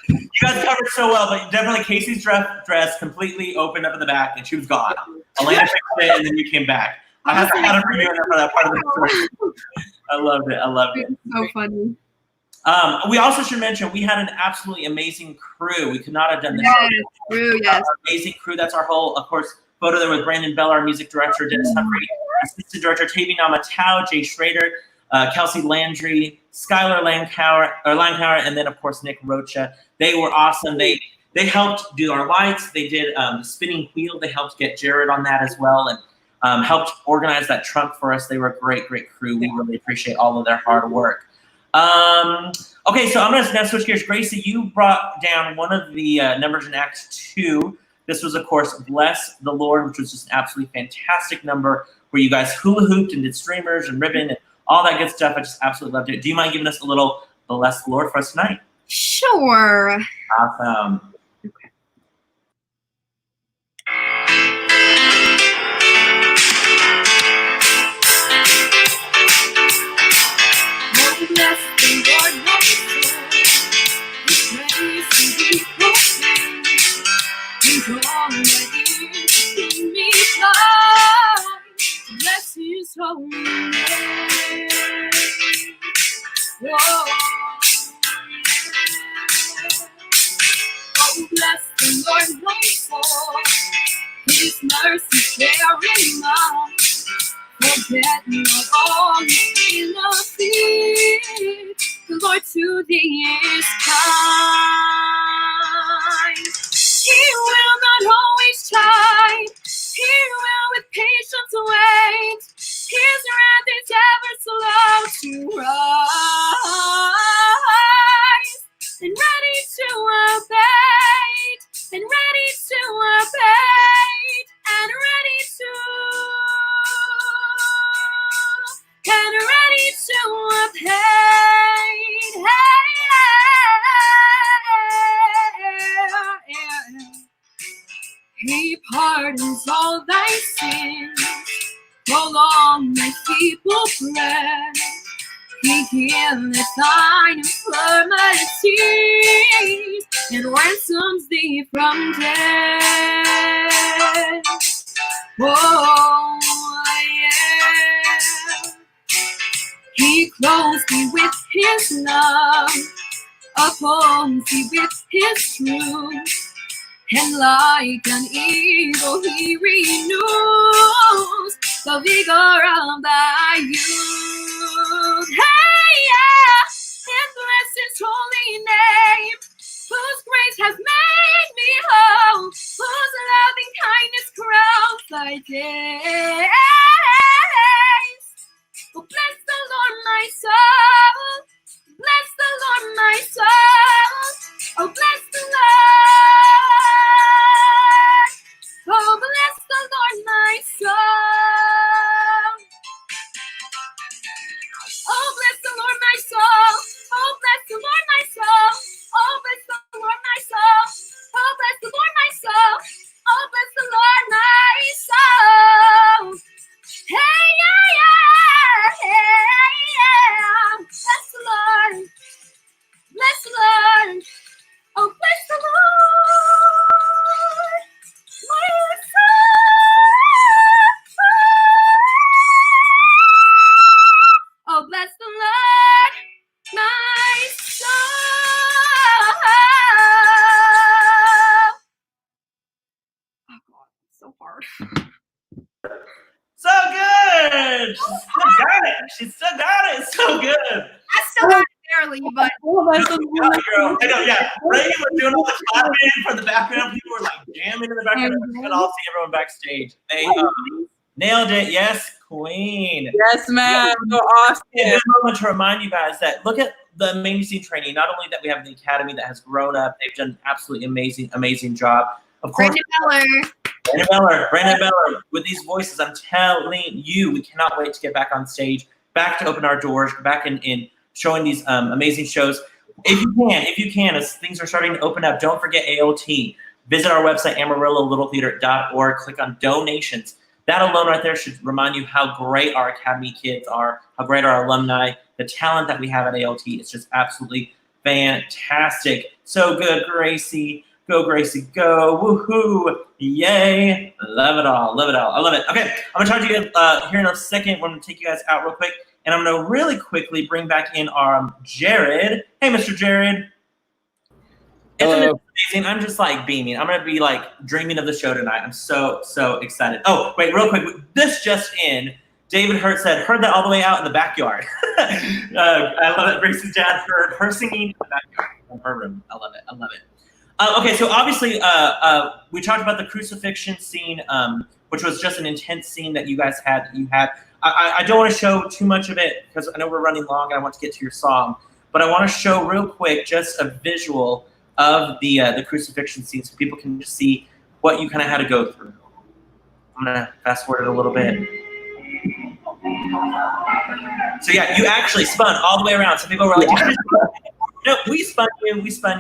you guys covered so well, but definitely Casey's dress completely opened up in the back, and she was gone. Elena fixed it, and then you came back. I had to premiere for that part of the story. I loved it. It's so funny. We also should mention we had an absolutely amazing crew. We could not have done this. Yes. Amazing crew. That's our whole, of course, photo there with Brandon Bell, our music director, Dennis Humphrey, assistant director Tavi Namatau, Jay Schrader, Kelsey Landry, Skylar Langkauer, and then of course Nick Rocha. They were awesome. They helped do our lights. They did the spinning wheel. They helped get Jared on that as well, and helped organize that trunk for us. They were a great crew. We really appreciate all of their hard work. Okay, so I'm going to now switch gears. Gracie, you brought down one of the numbers in Act 2. This was, of course, Bless the Lord, which was just an absolutely fantastic number where you guys hula hooped and did streamers and ribbon and all that good stuff. I just absolutely loved it. Do you mind giving us a little Bless the Lord for us tonight? Sure. Awesome. Oh, bless the Lord, my soul. His praise to be proclaimed. He's already in me time. Bless His holy name. Oh, oh, bless the Lord, my soul. His mercy bearing mine. Forget not all His benefits. The Lord to thee is kind. He will not always chide. He will with patience wait. His wrath is ever slow to rise. And ready to abate. And ready to abate. And ready to abate. He pardons all thy sins. Prolong thy feeble prayer. He healeth thine infirmities and ransoms thee from death. Oh, yeah. He clothes thee with His love, upholds thee with His truth, and like an eagle He renews the vigor of thy youth. Hey, yeah, and bless His holy name, whose grace has made me whole, whose loving kindness crowns thy days. Oh, bless the Lord, my soul. Bless the Lord, my soul. Oh, bless the Lord. Oh, bless the Lord, my soul. Oh, bless the Lord, my soul. Oh, bless the Lord, my soul. Oh, bless the Lord, my soul. Oh, bless the Lord, my soul. Oh, bless the Lord, my soul. Hey, yeah, yeah, hey, yeah. Bless the Lord. Bless the Lord. Oh, bless the Lord. My soul. Oh, bless the Lord. My soul. Oh, God, it's so hard. So good. She still got it. She still got it. So good. I still got it barely, but I know, yeah. Reagan was doing all the clapping for the background. People were like jamming in the background. You could all see everyone backstage. They nailed it. Yes, Queen. Yes, ma'am. So awesome. And this moment to remind you guys that look at the amazing training. Not only that we have the academy that has grown up, they've done an absolutely amazing job. Of course, Brandon Beller, with these voices, I'm telling you, we cannot wait to get back on stage, back to open our doors, back in showing these amazing shows. If you can, as things are starting to open up, don't forget AOT. Visit our website, AmarilloLittleTheater.org. Click on donations. That alone right there should remind you how great our Academy kids are, how great our alumni, the talent that we have at AOT. It's just absolutely fantastic. So good, Gracie. Go, Gracie, go. Woohoo. Yay. Love it all. Love it all. I love it. Okay, I'm going to talk to you here in a second. We're going to take you guys out real quick. And I'm going to really quickly bring back in our Jared. Hey, Mr. Jared. Isn't it amazing? I'm just like beaming. I'm going to be like dreaming of the show tonight. I'm so excited. Oh, wait, real quick. This just in. David Hurt said, heard that all the way out in the backyard. I love it. Gracie's dad heard her singing in the backyard in her room. I love it. I love it. Okay, so obviously we talked about the crucifixion scene, which was just an intense scene that you guys had. I don't want to show too much of it because I know we're running long and I want to get to your song. But I want to show real quick just a visual of the crucifixion scene so people can just see what you kind of had to go through. I'm going to fast forward it a little bit. So yeah, you actually spun all the way around. Some people were like, no, we spun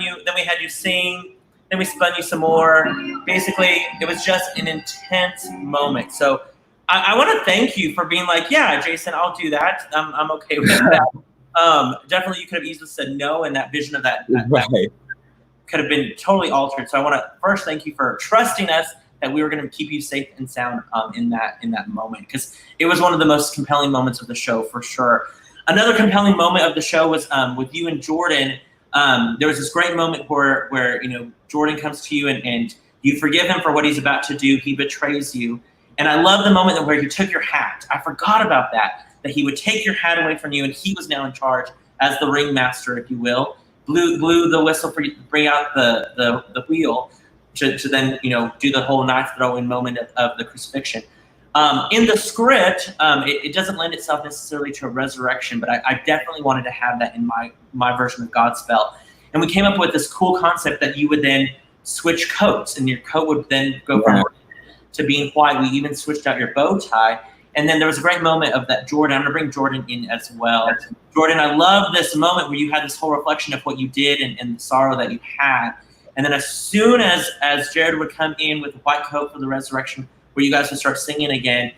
you, then we had you sing, then we spun you some more. Basically, it was just an intense moment. So I want to thank you for being like, yeah, Jason, I'll do that. I'm okay with that. Definitely, you could have easily said no, and that vision of that could have been totally altered. So I want to first thank you for trusting us that we were going to keep you safe and sound in that moment, because it was one of the most compelling moments of the show for sure. Another compelling moment of the show was with you and Jordan. There was this great moment where Jordan comes to you and you forgive him for what he's about to do. He betrays you, and I love the moment where he took your hat. I forgot about that he would take your hat away from you, and he was now in charge as the ringmaster, if you will. Blew the whistle for you to bring out the wheel to then do the whole knife throwing moment of the crucifixion. In the script, it doesn't lend itself necessarily to a resurrection, but I definitely wanted to have that in my version of Godspell. And we came up with this cool concept that you would then switch coats, and your coat would then go from red to being white. We even switched out your bow tie. And then there was a great moment of that Jordan. I'm going to bring Jordan in as well. Jordan, I love this moment where you had this whole reflection of what you did and the sorrow that you had. And then as soon as Jared would come in with the white coat for the resurrection, where you guys would start singing again,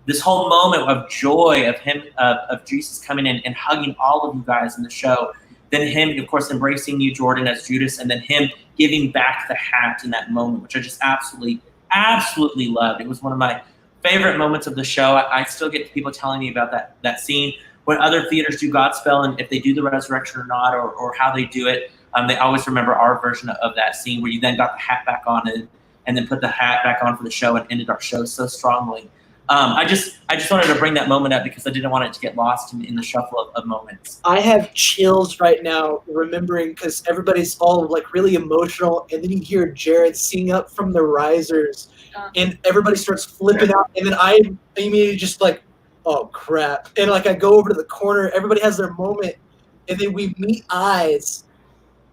this whole moment of joy of him, of Jesus coming in and hugging all of you guys in the show, then him, of course, embracing you, Jordan, as Judas, and then him giving back the hat in that moment, which I just absolutely loved. It was one of my favorite moments of the show. I still get people telling me about that scene. When other theaters do Godspell, and if they do the resurrection or not, or how they do it, they always remember our version of that scene where you then got the hat back on and then put the hat back on for the show and ended our show so strongly. I just wanted to bring that moment up because I didn't want it to get lost in the shuffle of moments. I have chills right now remembering, because everybody's all like really emotional, and then you hear Jared sing up from the risers, and everybody starts flipping out, and then I immediately just like, oh crap, and like I go over to the corner, everybody has their moment, and then we meet eyes,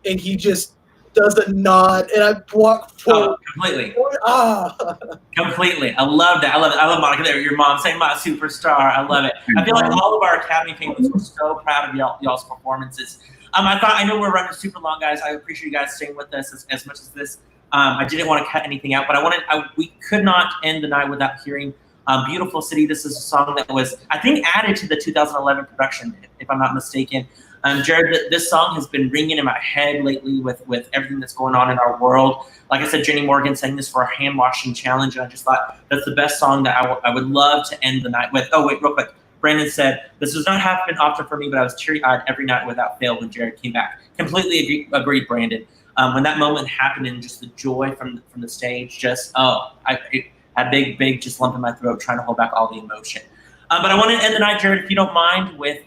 and he just does a nod, and I walk forward. Oh, completely. Completely. I love that. I love Monica there. Your mom saying my superstar. I love it. I feel like all of our Academy families were so proud of y'all's performances. I know we're running super long, guys. I appreciate you guys staying with us as much as this. I didn't want to cut anything out, but we could not end the night without hearing Beautiful City. This is a song that was, I think, added to the 2011 production, if I'm not mistaken. Jared, this song has been ringing in my head lately with everything that's going on in our world. Like I said, Jenny Morgan sang this for our hand washing challenge, and I just thought that's the best song that I would love to end the night with. Oh, wait, real quick. Brandon said, this does not happen often for me, but I was teary-eyed every night without fail when Jared came back. Completely agreed, Brandon. When that moment happened and just the joy from the stage, it had a big just lump in my throat trying to hold back all the emotion. But I want to end the night, Jared, if you don't mind, with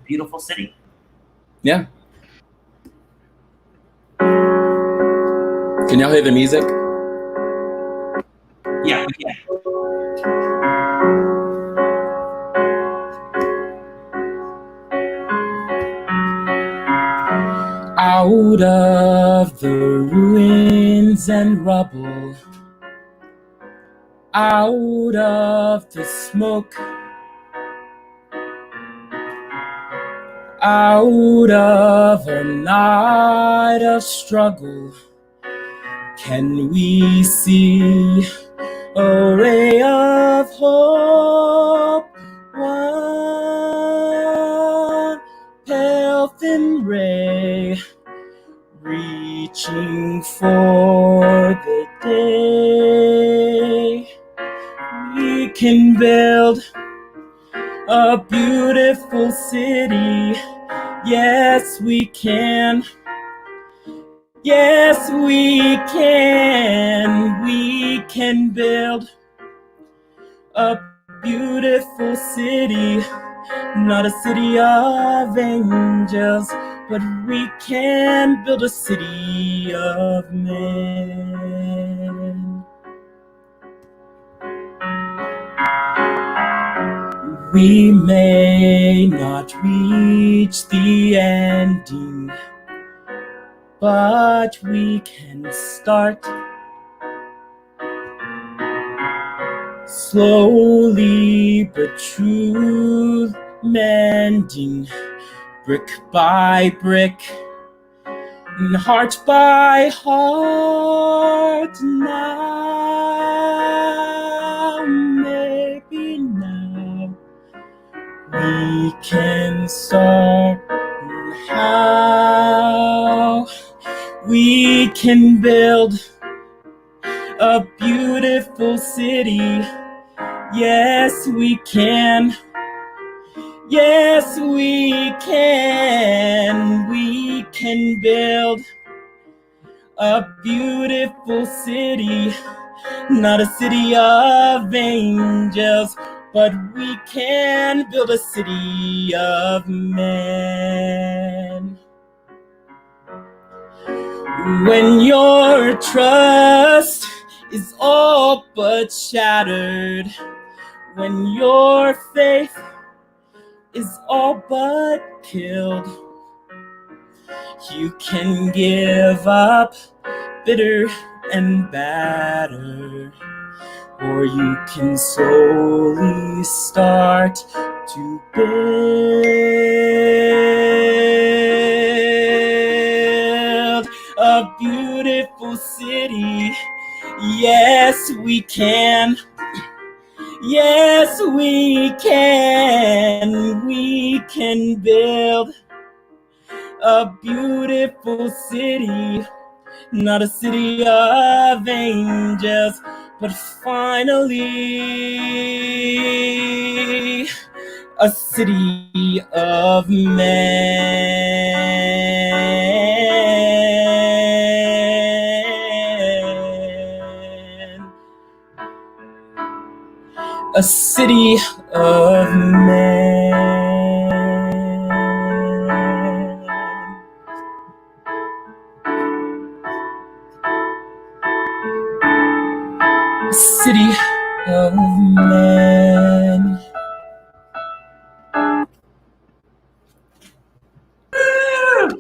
Beautiful City. Yeah. Can y'all hear the music? Yeah, we can. Out of the ruins and rubble, out of the smoke, out of a night of struggle, can we see a ray of hope? One pale thin ray reaching for the day. We can build a beautiful city. Yes, we can. Yes, we can. We can build a beautiful city. Not a city of angels, but we can build a city of men. We may not reach the ending, but we can start. slowly but truth mending, brick by brick, and heart by heart. Now, maybe now, we can start. How we can build a beautiful city. Yes, we can. Yes, we can. We can build a beautiful city. Not a city of angels, but we can build a city of men. When your trust is all but shattered, when your faith is all but killed, you can give up bitter and battered, or you can slowly start to build a beautiful city. Yes, we can. Yes, we can. We can build a beautiful city. Not a city of angels, but finally a city of men. A city of men. A city of men.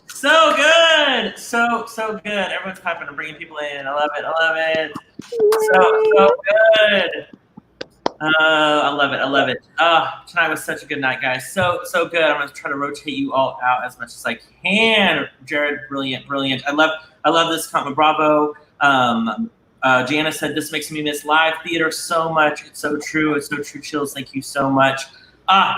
So good. So good. Everyone's clapping and bringing people in. I love it. I love it. So good. I love it. Tonight was such a good night, guys. So good. I'm gonna try to rotate you all out as much as I can. Jared, brilliant. I love this comment. Bravo. Jana said, this makes me miss live theater so much. It's so true. It's so true. Chills. Thank you so much.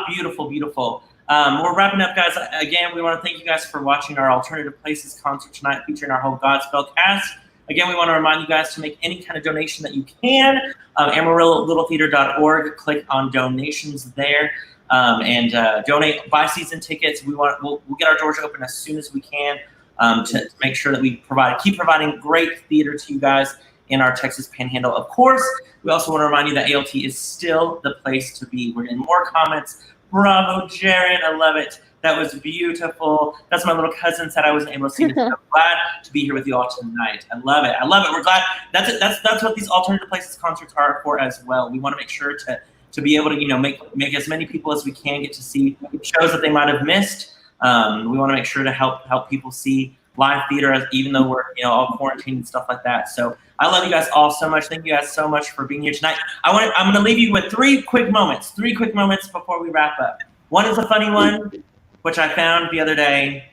Beautiful. We're wrapping up, guys. Again, we want to thank you guys for watching our Alternative Places concert tonight featuring our whole Godspell cast. Again, we want to remind you guys to make any kind of donation that you can. AmarilloLittleTheater.org. Click on donations there and donate. Buy season tickets. We'll get our doors open as soon as we can to make sure that we keep providing great theater to you guys in our Texas Panhandle. Of course, we also want to remind you that ALT is still the place to be. We're getting more comments. Bravo, Jared. I love it. That was beautiful. That's my little cousin said I wasn't able to see it. I'm glad to be here with you all tonight. I love it. We're glad. That's what these Alternative Places concerts are for as well. We want to make sure to be able to make as many people as we can get to see shows that they might have missed. We want to make sure to help people see live theater, even though we're all quarantined and stuff like that. So I love you guys all so much. Thank you guys so much for being here tonight. I'm going to leave you with three quick moments before we wrap up. One is a funny one, which I found the other day.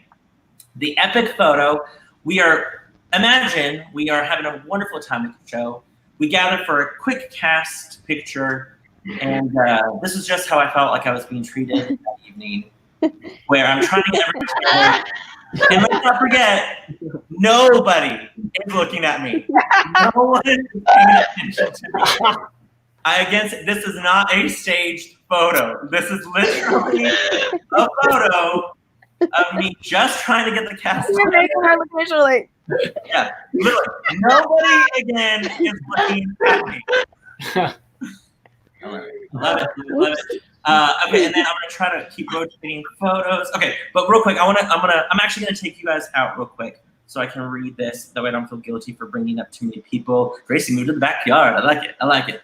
The epic photo. Imagine we are having a wonderful time at the show. We gather for a quick cast picture, and this is just how I felt like I was being treated that evening, where I'm trying to get everything. And let's not forget, nobody is looking at me. No one is paying attention to me. This is not a staged photo. This is literally a photo of me just trying to get the cast. You're making her look visually. Yeah, literally. Nobody again is looking at me. Love it. Okay, and then I'm gonna try to keep rotating photos. Okay, but real quick, I'm actually gonna take you guys out real quick so I can read this. That way I don't feel guilty for bringing up too many people. Gracie moved to the backyard. I like it.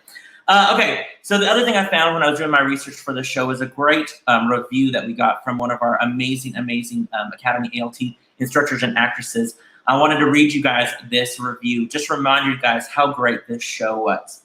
Okay, so the other thing I found when I was doing my research for the show was a great review that we got from one of our amazing Academy ALT instructors and actresses. I wanted to read you guys this review, just remind you guys how great this show was.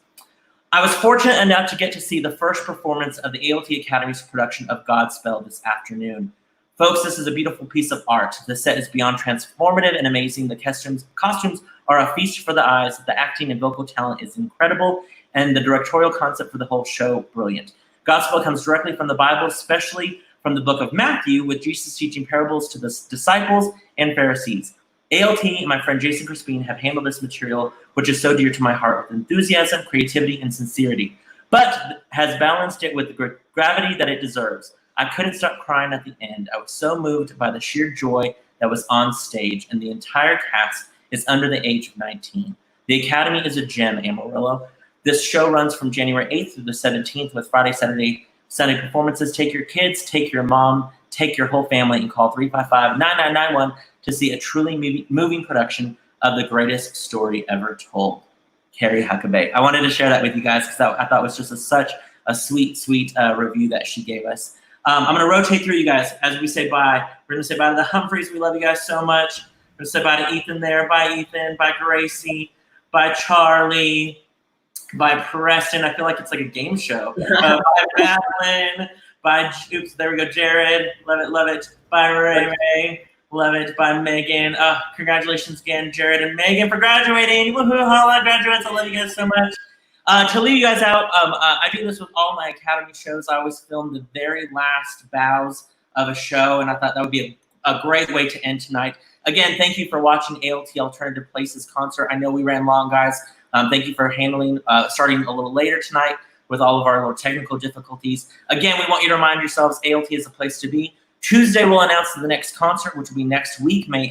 I was fortunate enough to get to see the first performance of the ALT Academy's production of Godspell this afternoon. Folks, this is a beautiful piece of art. The set is beyond transformative and amazing. The costumes are a feast for the eyes. The acting and vocal talent is incredible, and the directorial concept for the whole show, brilliant. Gospel comes directly from the Bible, especially from the book of Matthew, with Jesus teaching parables to the disciples and Pharisees. ALT and my friend Jason Crispin have handled this material, which is so dear to my heart, with enthusiasm, creativity, and sincerity, but has balanced it with the gravity that it deserves. I couldn't stop crying at the end. I was so moved by the sheer joy that was on stage, and the entire cast is under the age of 19. The Academy is a gem, Amarillo. This show runs from January 8th through the 17th with Friday, Saturday, Sunday performances. Take your kids, take your mom, take your whole family, and call 355-9991 to see a truly moving production of the greatest story ever told. Carrie Huckabee. I wanted to share that with you guys because I thought it was just such a sweet, sweet review that she gave us. I'm going to rotate through you guys as we say bye. We're going to say bye to the Humphreys. We love you guys so much. We're going to say bye to Ethan there. Bye, Ethan. Bye, Gracie. Bye, Charlie. Bye, Preston. I feel like it's like a game show. Bye, Madeline. Bye, oops, there we go, Jared. Love it, love it. Bye, Ray. Love it. Bye, Megan. Congratulations again, Jared and Megan, for graduating. Woohoo, holla, graduates. I love you guys so much. To leave you guys out, I do this with all my Academy shows. I always film the very last bows of a show, and I thought that would be a great way to end tonight. Again, thank you for watching ALT Alternative Places concert. I know we ran long, guys. Thank you for handling, starting a little later tonight with all of our little technical difficulties. Again, we want you to remind yourselves ALT is a place to be. Tuesday, we'll announce the next concert, which will be next week, May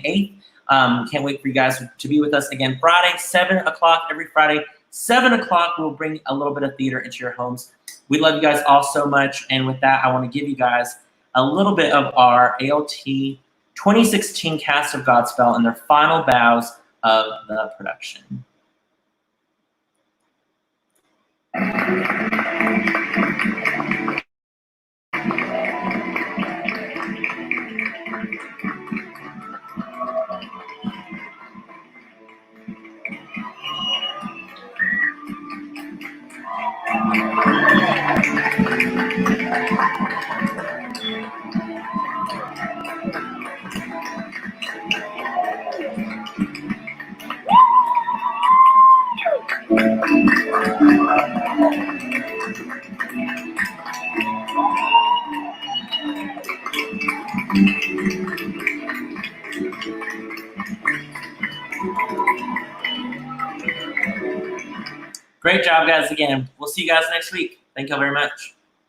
8th. Can't wait for you guys to be with us again. Friday, 7 o'clock, every Friday, 7 o'clock, we'll bring a little bit of theater into your homes. We love you guys all so much. And with that, I want to give you guys a little bit of our ALT 2016 cast of Godspell and their final bows of the production. Great job, guys, again. We'll see you guys next week. Thank you all very much.